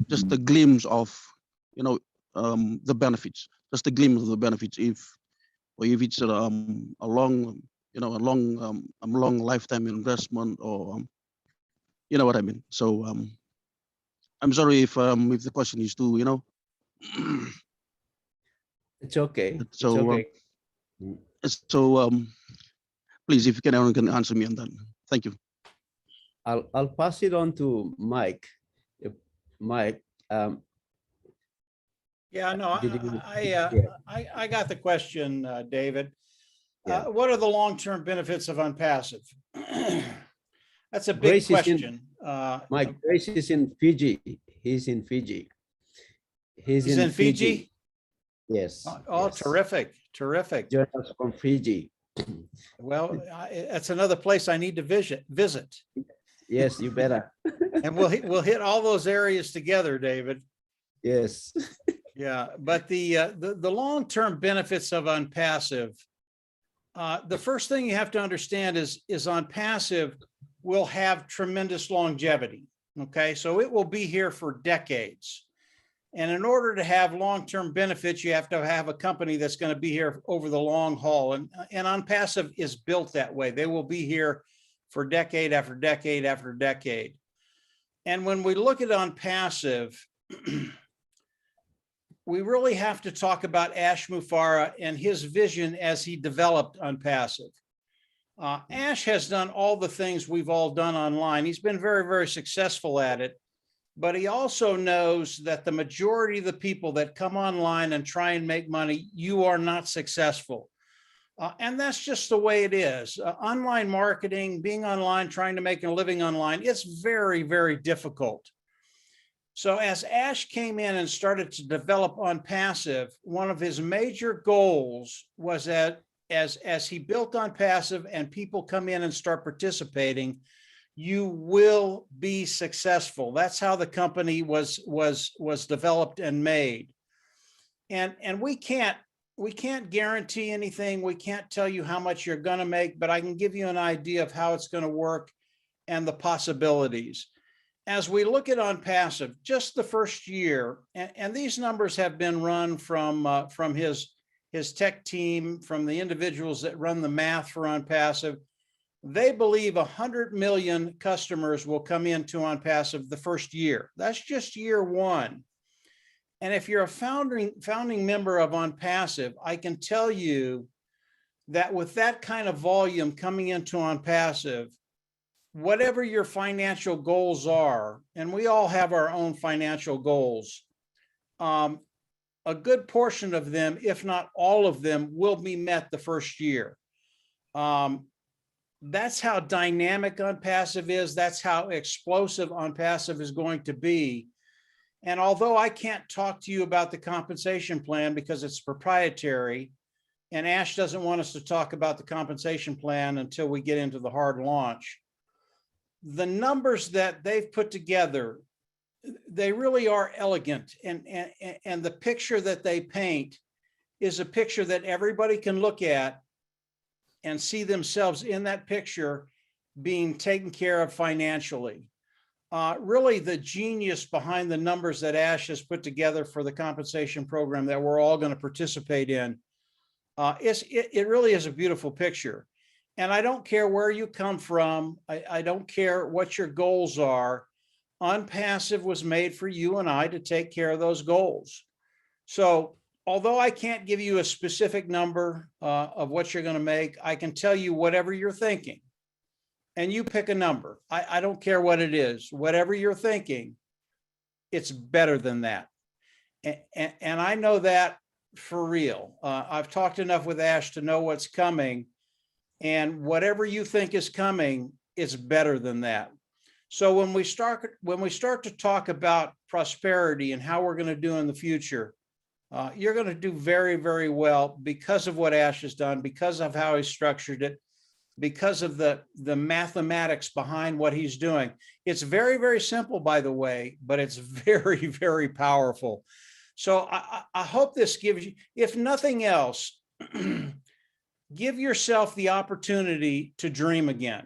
just a glimpse of the benefits, just a glimpse of the benefits, if it's a long lifetime investment, or you know what I mean. So I'm sorry if the question is too It's okay. So it's okay. Please, if you can answer me on that. Thank you. I'll pass it on to Mike. Mike. Yeah, no, I got the question, David. Yeah. What are the long-term benefits of ONPassive? That's a big question. Mike, Grace is in Fiji. He's in Fiji. He's in Fiji? Yes. Oh, yes. Terrific, terrific. Join us from Fiji. Well, that's another place I need to visit. Yes, you better. And we'll hit all those areas together, David. Yes. Yeah, but the long-term benefits of ONPassive, the first thing you have to understand is ONPassive will have tremendous longevity. Okay, so it will be here for decades. And in order to have long-term benefits, you have to have a company that's going to be here over the long haul. And ONPassive is built that way. They will be here for decade after decade after decade. And when we look at ONPassive, we really have to talk about Ash Mufareh and his vision as he developed ONPassive. Ash has done all the things we've all done online. He's been very, very successful at it. But he also knows that the majority of the people that come online and try and make money, you are not successful. And that's just the way it is. Online marketing, being online, trying to make a living online, it's very, very difficult. So as Ash came in and started to develop ONPassive, one of his major goals was that as he built ONPassive and people come in and start participating, you will be successful. That's how the company was developed and made. And we can't guarantee anything. We can't tell you how much you're going to make, but I can give you an idea of how it's going to work and the possibilities. As we look at ONPassive, just the first year, and these numbers have been run from his tech team, from the individuals that run the math for ONPassive. They believe 100 million customers will come into ONPassive the first year. That's just year one. And if you're a founding member of ONPassive, I can tell you that with that kind of volume coming into ONPassive, whatever your financial goals are, and we all have our own financial goals, a good portion of them, if not all of them, will be met the first year. That's how dynamic OnPassive is. That's how explosive OnPassive is going to be. And although I can't talk to you about the compensation plan because it's proprietary, and Ash doesn't want us to talk about the compensation plan until we get into the hard launch, the numbers that they've put together, they really are elegant. And the picture that they paint is a picture that everybody can look at and see themselves in that picture being taken care of financially. Really the genius behind the numbers that Ash has put together for the compensation program that we're all going to participate in, it really is a beautiful picture. And I don't care where you come from. I don't care what your goals are. OnPassive was made for you and I to take care of those goals. So although I can't give you a specific number of what you're going to make, I can tell you whatever you're thinking. And you pick a number. I don't care what it is. Whatever you're thinking, it's better than that. And I know that for real. I've talked enough with Ash to know what's coming. And whatever you think is coming, it's better than that. So when we start to talk about prosperity and how we're going to do in the future, you're going to do very, very well because of what Ash has done, because of how he structured it, because of the mathematics behind what he's doing. It's very, very simple, by the way, but it's very, very powerful. So I hope this gives you, if nothing else, give yourself the opportunity to dream again,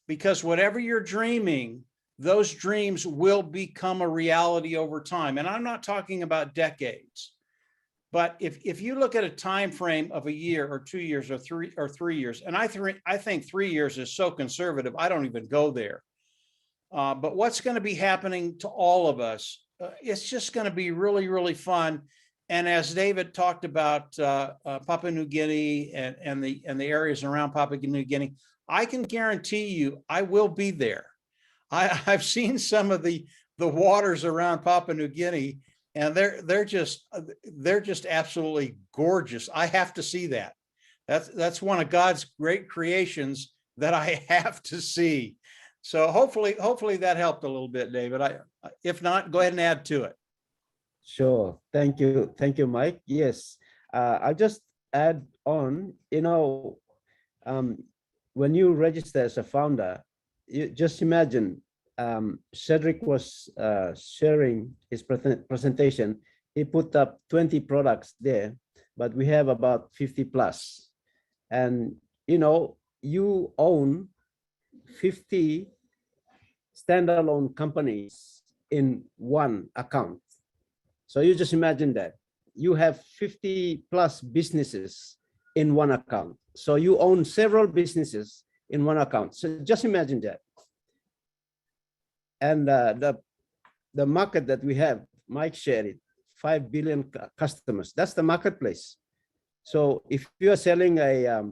because whatever you're dreaming, those dreams will become a reality over time. And I'm not talking about decades, but if you look at a time frame of a year or 2 years or 3 years, and I think 3 years is so conservative, I don't even go there. But what's going to be happening to all of us, it's just going to be really, really fun. And as David talked about Papua New Guinea and the areas around Papua New Guinea, I can guarantee you I will be there. I've seen some of the waters around Papua New Guinea, and they're just absolutely gorgeous. I have to see that. That's one of God's great creations that I have to see. So hopefully that helped a little bit, David. If not, go ahead and add to it. Sure. Thank you, Mike. Yes, I'll just add on. When you register as a founder, you just imagine. Cedric was sharing his presentation. He put up 20 products there, but we have about 50 plus. And you own 50 standalone companies in one account. So you just imagine that you have 50 plus businesses in one account. So you own several businesses in one account. So just imagine that. And the market that we have, Mike shared it, 5 billion customers. That's the marketplace. So if you are selling a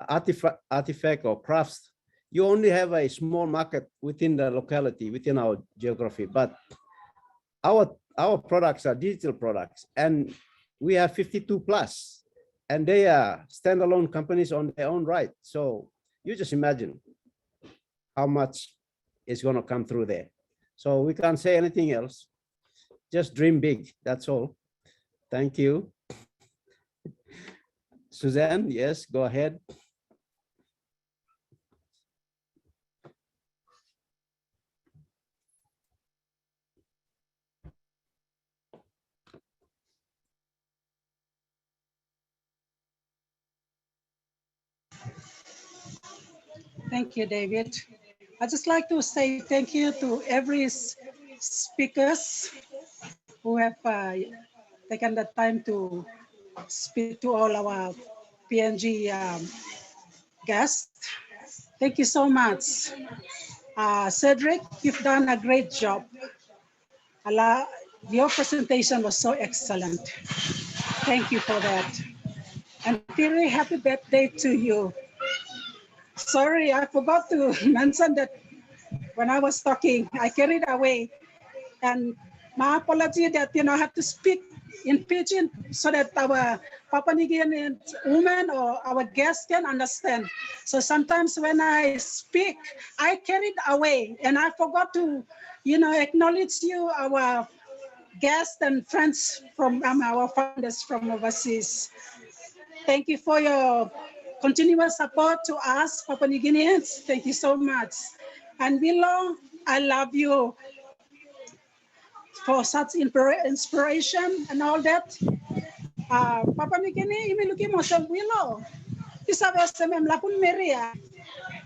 artifact or crafts, you only have a small market within the locality, within our geography. But our products are digital products, and we have 52 plus, and they are standalone companies on their own right. So you just imagine how much is going to come through there. So we can't say anything else. Just dream big. That's all. Thank you. Suzanne, yes, go ahead. Thank you, David. I'd just like to say thank you to every speakers who have taken the time to speak to all our PNG guests. Thank you so much. Cedric, you've done a great job. Your presentation was so excellent. Thank you for that. And very happy birthday to you. Sorry, I forgot to mention that when I was talking, I carried away. And my apology that, I have to speak in Pidgin so that our Papua New Guinean women or our guests can understand. So sometimes when I speak, I carried away and I forgot to, acknowledge you, our guests and friends from our founders from overseas. Thank you for your continuous support to us, Papua New Guineans. Thank you so much. And Willow, I love you for such inspiration and all that. Papua New Guinea, imi luki mo sa Willow. Isabi sa mem lapun meria.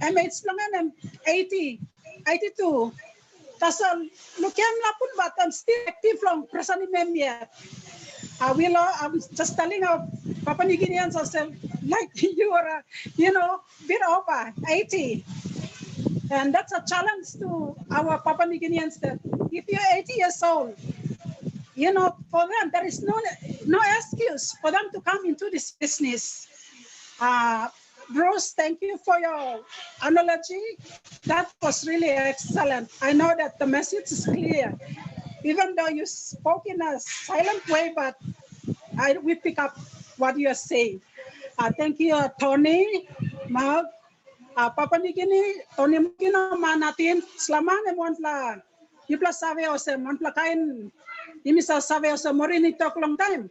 Its lang 80, 82. Tasal lukiam lapun but I'm still active from present mem yet. Willow, I'm just telling our Papua New Guineans ourselves, like you are, bit over 80. And that's a challenge to our Papua New Guineans that if you're 80 years old, for them, there is no excuse for them to come into this business. Bruce, thank you for your analogy. That was really excellent. I know that the message is clear. Even though you spoke in a silent way, but we pick up what you are saying. Thank you, Tony, Mark, Papua New Guinea, Tony Mukino Manatin, Slaman and Montla, Yupla Saveos and Montla Kain, Imisa Saveos and Morini talk long time.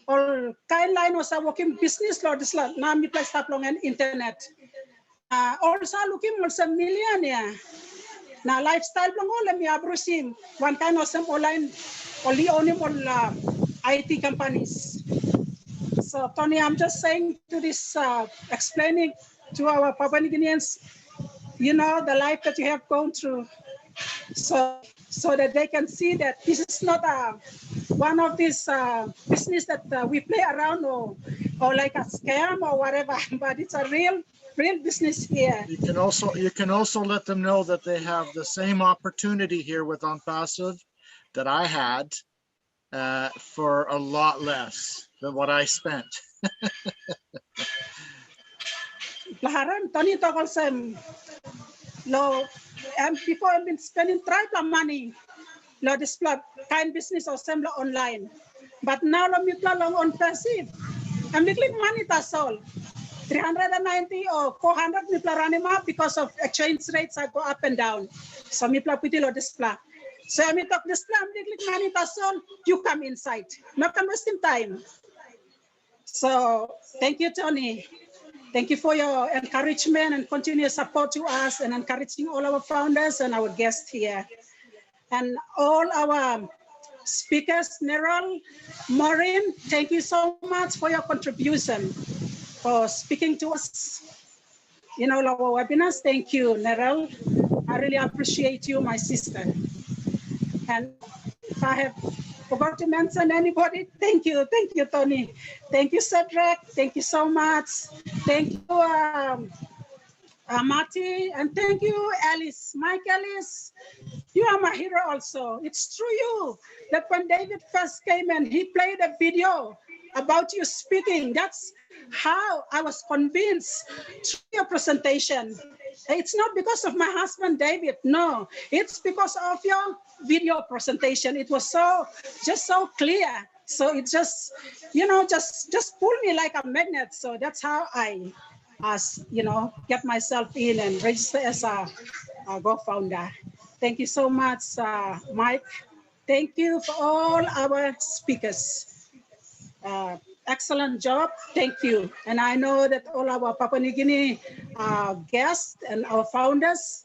All kind line was a working business, Lord, this lot, now me place stop long and internet. Also looking also millionaire. Now lifestyle long all me abrusim, one kind of some online, only all IT companies. So Tony, I'm just saying to this, explaining to our Papua New Guineans, the life that you have gone through, so that they can see that this is not one of these business that we play around or like a scam or whatever, but it's a real business here. You can also let them know that they have the same opportunity here with OnPassive that I had for a lot less than what I spent. Laharan, Tony Togolsem, lo, and before I've been spending triple money, lo display kind business or similar online, but now lo mitla long on passive. I'm little money that's all, 390 or 400 mitla ranima because of exchange rates I go up and down. So mitla piti lo display. So I talk display, I'm little money that's all. You come inside, not come wasting time. So thank you, Tony. Thank you for your encouragement and continuous support to us and encouraging all our founders and our guests here. And all our speakers, Neral, Maureen, thank you so much for your contribution, for speaking to us in all our webinars. Thank you, Neral. I really appreciate you, my sister. And if I have forgot to mention anybody, thank you, Tony. Thank you, Cedric. Thank you so much. Thank you, Marty, and thank you, Alice. Mike Alice, you are my hero also. It's true you that when David first came and he played a video about you speaking, that's how I was convinced through your presentation. It's not because of my husband, David, no. It's because of your video presentation. It was just so clear. So it just, just pulled me like a magnet. So that's how I, get myself in and register as a go-founder. Thank you so much, Mike. Thank you for all our speakers. Excellent job. Thank you. And I know that all our Papua New Guinea guests and our founders,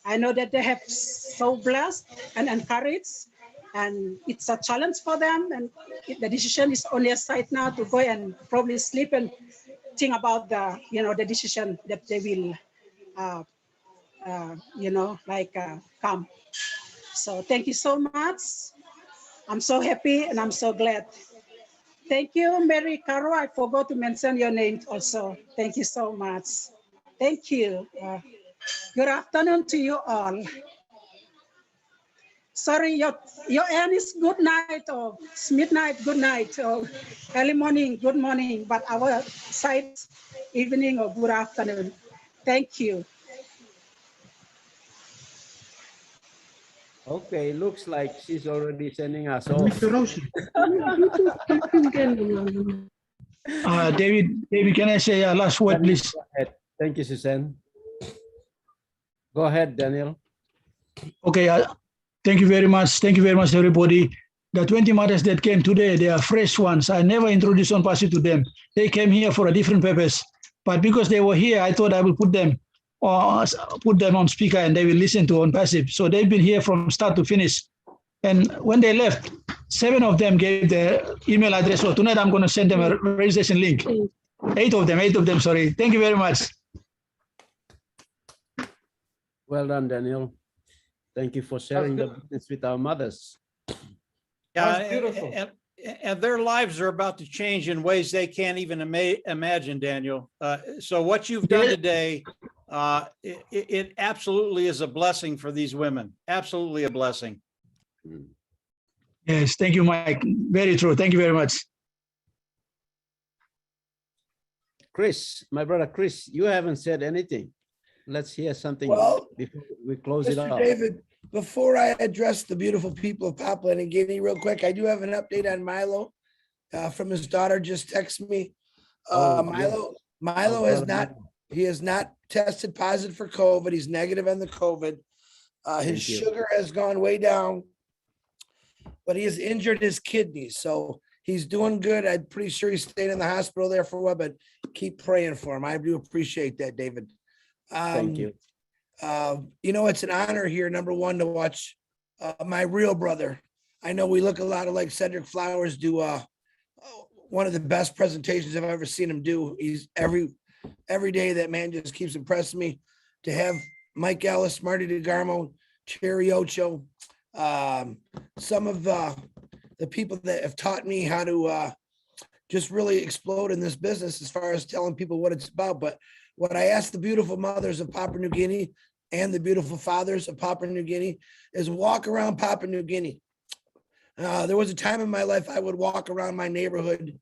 I know that they have so blessed and encouraged, and it's a challenge for them. And the decision is on their side now to go and probably sleep and think about the, the decision that they will, come. So thank you so much. I'm so happy and I'm so glad. Thank you, Mary Caro. I forgot to mention your name also. Thank you so much. Thank you. Good afternoon to you all. Sorry, your end is good night or it's midnight, good night, or early morning, good morning, but our side evening or good afternoon. Thank you. Okay, looks like she's already sending us off. David, can I say a last word, please? Go ahead. Thank you, Suzanne. Go ahead, Daniel. Okay, thank you very much. Thank you very much, everybody. The 20 mothers that came today, they are fresh ones. I never introduced ONPASSIVE to them. They came here for a different purpose. But because they were here, I thought I will put them on speaker and they will listen to ONPASSIVE. So they've been here from start to finish. And when they left, 7 of them gave their email address. So tonight I'm going to send them a registration link. 8 of them, sorry. Thank you very much. Well done, Daniel. Thank you for sharing the business with our mothers. Yeah, beautiful. And their lives are about to change in ways they can't even imagine, Daniel. So what you've done today, it absolutely is a blessing for these women. Absolutely a blessing. Yes, thank you, Mike. Very true. Thank you very much. Chris, my brother Chris, you haven't said anything. Let's hear something before we close it Mr. off. David, before I address the beautiful people of Papua New Guinea real quick, I do have an update on Milo from his daughter. Just text me. Milo has not tested positive for COVID. He's negative on the COVID. His sugar has gone way down, but he has injured his kidneys. So he's doing good. I'm pretty sure he's staying in the hospital there for a while, but keep praying for him. I do appreciate that, David. Thank you. You know, it's an honor here, number one, to watch my real brother. I know we look a lot like Cedric Flowers do one of the best presentations I've ever seen him do. He's every day that man just keeps impressing me. To have Mike Ellis, Marty DeGarmo, Cherry Ocho, some of the people that have taught me how to just really explode in this business as far as telling people what it's about. But what I ask the beautiful mothers of Papua New Guinea and the beautiful fathers of Papua New Guinea is walk around Papua New Guinea. There was a time in my life I would walk around my neighborhood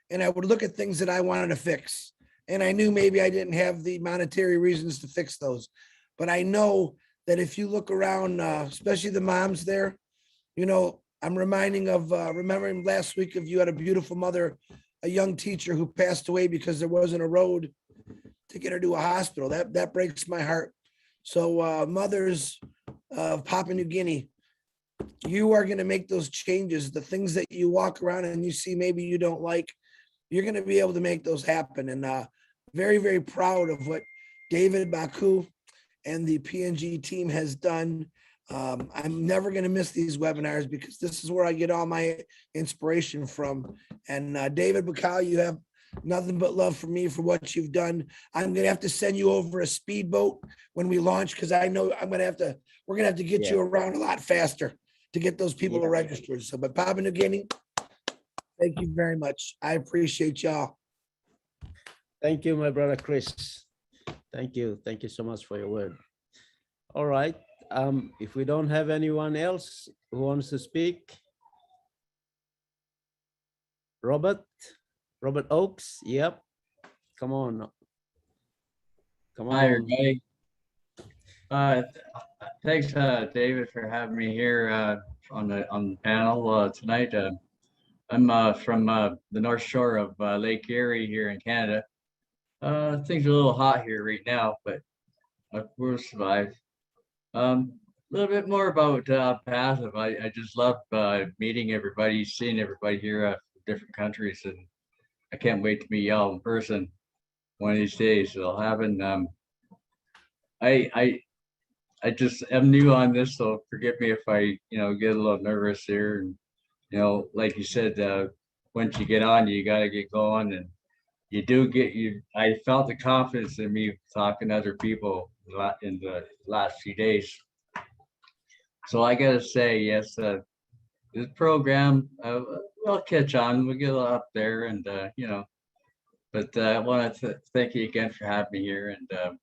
and I would look at things that I wanted to fix. And I knew maybe I didn't have the monetary reasons to fix those. But I know that if you look around, especially the moms there, you know, I'm remembering last week of you had a beautiful mother, a young teacher who passed away because there wasn't a road to get her to a hospital. That breaks my heart. So mothers of Papua New Guinea, you are going to make those changes. The things that you walk around and you see maybe you don't like, you're going to be able to make those happen. And very, very proud of what David Bakau and the PNG team has done. I'm never going to miss these webinars because this is where I get all my inspiration from. And David Bakau, you have nothing but love for me for what you've done. I'm going to have to send you over a speedboat when we launch, because I know we're going to have to get you around a lot faster to get those people registered. So, but Papua New Guinea, thank you very much. I appreciate y'all. Thank you, my brother Chris. Thank you. Thank you so much for your word. All right. If we don't have anyone else who wants to speak, Robert Oakes. Yep. Come on. Hi, everybody. Thanks, David, for having me here on the panel tonight. I'm from the North Shore of Lake Erie here in Canada. Things are a little hot here right now, but we'll survive. A little bit more about Passive. I just love meeting everybody, seeing everybody here from different countries, and I can't wait to meet y'all in person one of these days. It'll happen. I just am new on this, so forgive me if I get a little nervous here. And like you said, once you get on, you got to get going, and I felt the confidence in me talking to other people in the last few days. So I gotta say, yes, this program will catch on. We'll get up there, and But I want to thank you again for having me here, and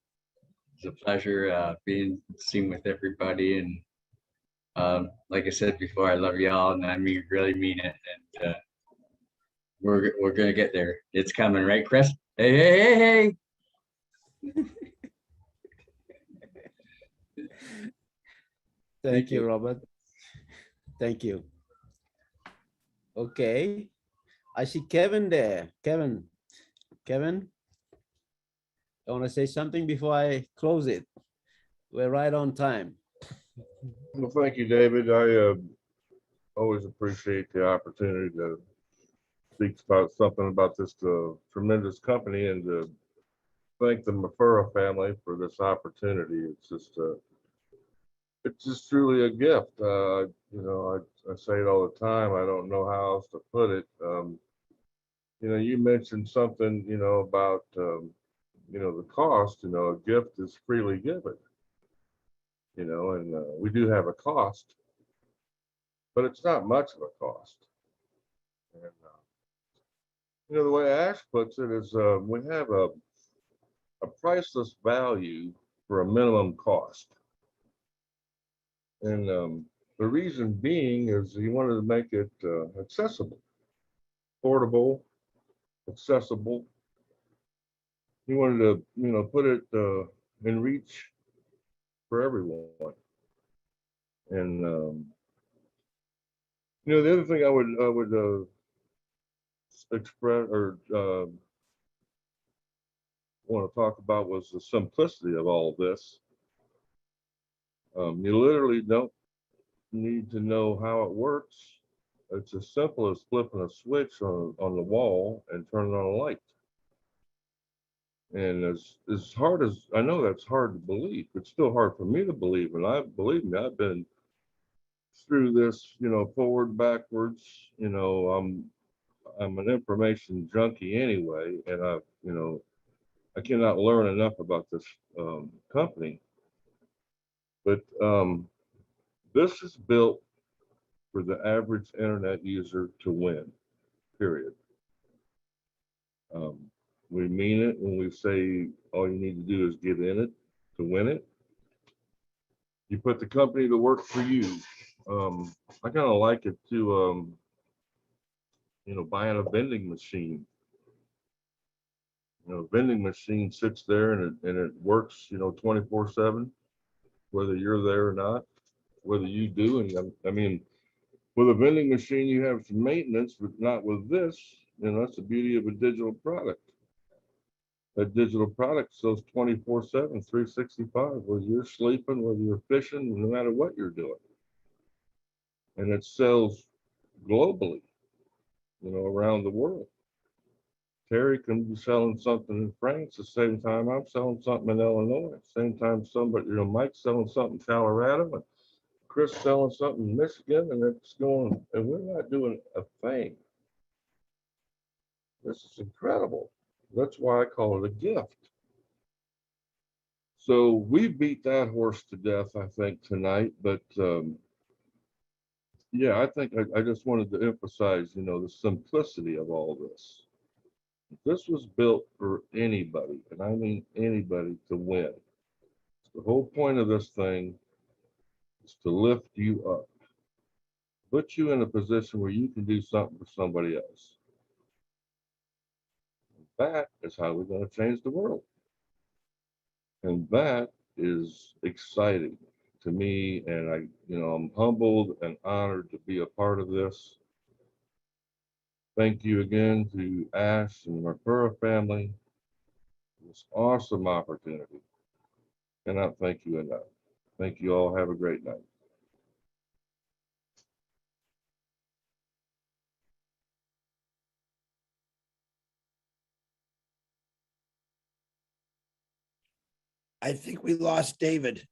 it's a pleasure being seen with everybody. And like I said before, I love y'all, and I really mean it. And we're gonna get there. It's coming, right, Chris? Hey! Thank you, Robert. Thank you. Okay. I see Kevin there. Kevin, I want to say something before I close it. We're right on time. Well, thank you, David. I always appreciate the opportunity to speak about something about this tremendous company, and to thank the Mufareh family for this opportunity. It's just truly a gift. You know, I say it all the time. I don't know how else to put it. You know, you mentioned something, you know, about, you know, the cost. You know, a gift is freely given. You know, and we do have a cost, but it's not much of a cost. And, you know, the way Ash puts it is we have a priceless value for a minimum cost. And the reason being is he wanted to make it accessible, affordable, accessible. He wanted to, you know, put it in reach for everyone. And you know, the other thing I would express or want to talk about was the simplicity of all of this. You literally don't need to know how it works. It's as simple as flipping a switch on the wall and turning on a light. And as hard as I know, that's hard to believe. It's still hard for me to believe, and believe me, I've been through this, you know, forward, backwards. You know, I'm an information junkie anyway, and you know, I cannot learn enough about this company. But this is built for the average internet user to win, period. We mean it when we say all you need to do is get in it to win it. You put the company to work for you. I kind of like it to, you know, buying a vending machine. You know, a vending machine sits there and it works, you know, 24/7, whether you're there or not, whether you do. And I mean, with a vending machine, you have some maintenance, but not with this. You know, that's the beauty of a digital product. A digital product sells 24/7, 365, whether you're sleeping, whether you're fishing, no matter what you're doing. And it sells globally, you know, around the world. Terry can be selling something in France the same time I'm selling something in Illinois. Same time somebody, you know, Mike's selling something in Colorado, and Chris selling something in Michigan, and it's going, and we're not doing a thing. This is incredible. That's why I call it a gift. So we beat that horse to death, I think, tonight. But yeah, I think I just wanted to emphasize, you know, the simplicity of all this. This was built for anybody, and I mean anybody, to win. The whole point of this thing is to lift you up, put you in a position where you can do something for somebody else. That is how we're going to change the world. And that is exciting to me. And I'm humbled and honored to be a part of this. Thank you again to Ash and the Mufareh family for this awesome opportunity. Cannot thank you enough. Thank you all. Have a great night. I think we lost David.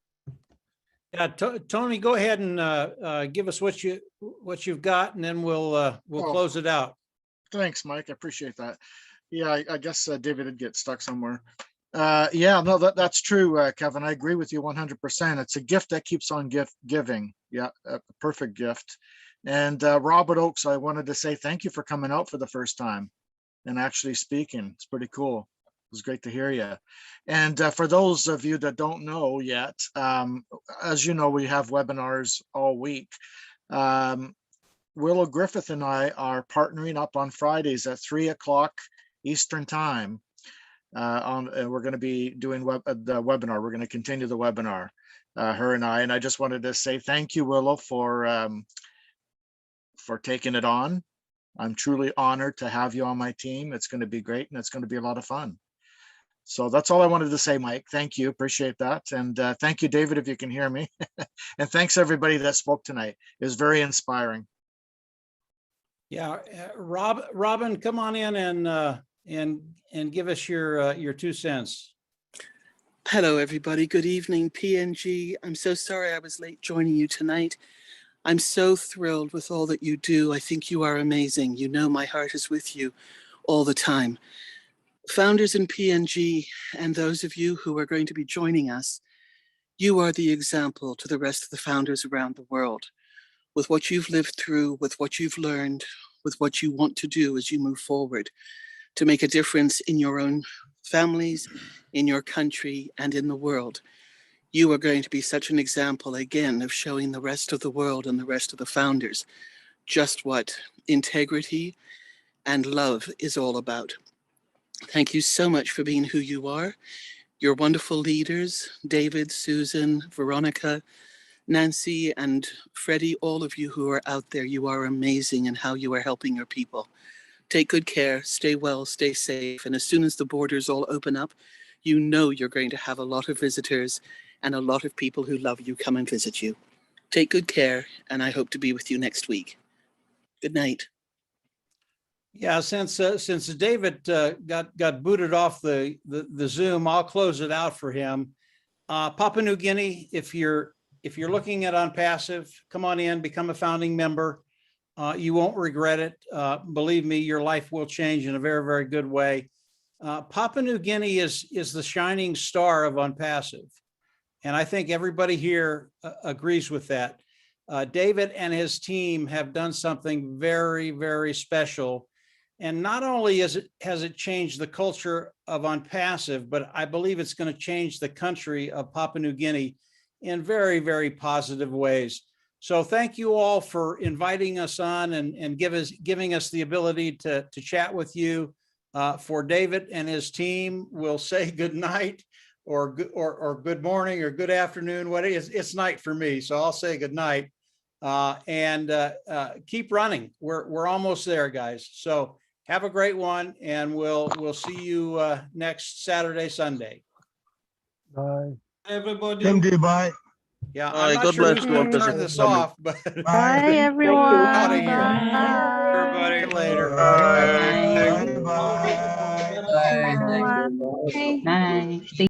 Yeah, Tony, go ahead and give us what you've got, and then we'll close it out. Thanks, Mike. I appreciate that. Yeah, I guess David did get stuck somewhere. Yeah, no, that's true, Kevin. I agree with you 100%. It's a gift that keeps on giving. Yeah, a perfect gift. And Robert Oakes, I wanted to say thank you for coming out for the first time and actually speaking. It's pretty cool. It was great to hear you. And for those of you that don't know yet, as you know, we have webinars all week. Willow Griffith and I are partnering up on Fridays at 3 o'clock Eastern time. We're going to be doing the webinar. We're going to continue the webinar. her and I. And I just wanted to say thank you, Willow, for taking it on. I'm truly honored to have you on my team. It's going to be great, and it's going to be a lot of fun. So that's all I wanted to say, Mike. Thank you. Appreciate that. And thank you, David, if you can hear me. And thanks everybody that spoke tonight. It was very inspiring. Yeah, Robin, come on in and give us your 2 cents. Hello, everybody. Good evening, PNG. I'm so sorry I was late joining you tonight. I'm so thrilled with all that you do. I think you are amazing. You know my heart is with you all the time. Founders in PNG and those of you who are going to be joining us, you are the example to the rest of the founders around the world. With what you've lived through, with what you've learned, with what you want to do as you move forward to make a difference in your own families, in your country, and in the world. You are going to be such an example, again, of showing the rest of the world and the rest of the founders just what integrity and love is all about. Thank you so much for being who you are. Your wonderful leaders, David, Susan, Veronica, Nancy, and Freddie, all of you who are out there, you are amazing in how you are helping your people. Take good care, stay well, stay safe. And as soon as the borders all open up, you know you're going to have a lot of visitors and a lot of people who love you come and visit you. Take good care, and I hope to be with you next week. Good night. Yeah, since David got booted off the Zoom, I'll close it out for him. Papua New Guinea, if you're looking at OnPassive, come on in, become a founding member. You won't regret it. Believe me, your life will change in a very, very good way. Papua New Guinea is the shining star of OnPassive. And I think everybody here agrees with that. David and his team have done something very, very special. And not only has it changed the culture of OnPassive, but I believe it's going to change the country of Papua New Guinea in very, very positive ways. So thank you all for inviting us on and giving us the ability to chat with you. For David and his team, we'll say good night or good morning or good afternoon. What it's night for me, so I'll say good night. And keep running. We're almost there, guys. So have a great one, and we'll see you next Saturday, Sunday. Bye. Everybody. Same day, bye. Yeah, Bye. I'm not God sure bless who's you. going to God turn bless this you. off, but Bye. everyone. out of here. Bye. See you later. Bye. Bye. Bye. Bye. Bye. Thank you. Everyone. Night.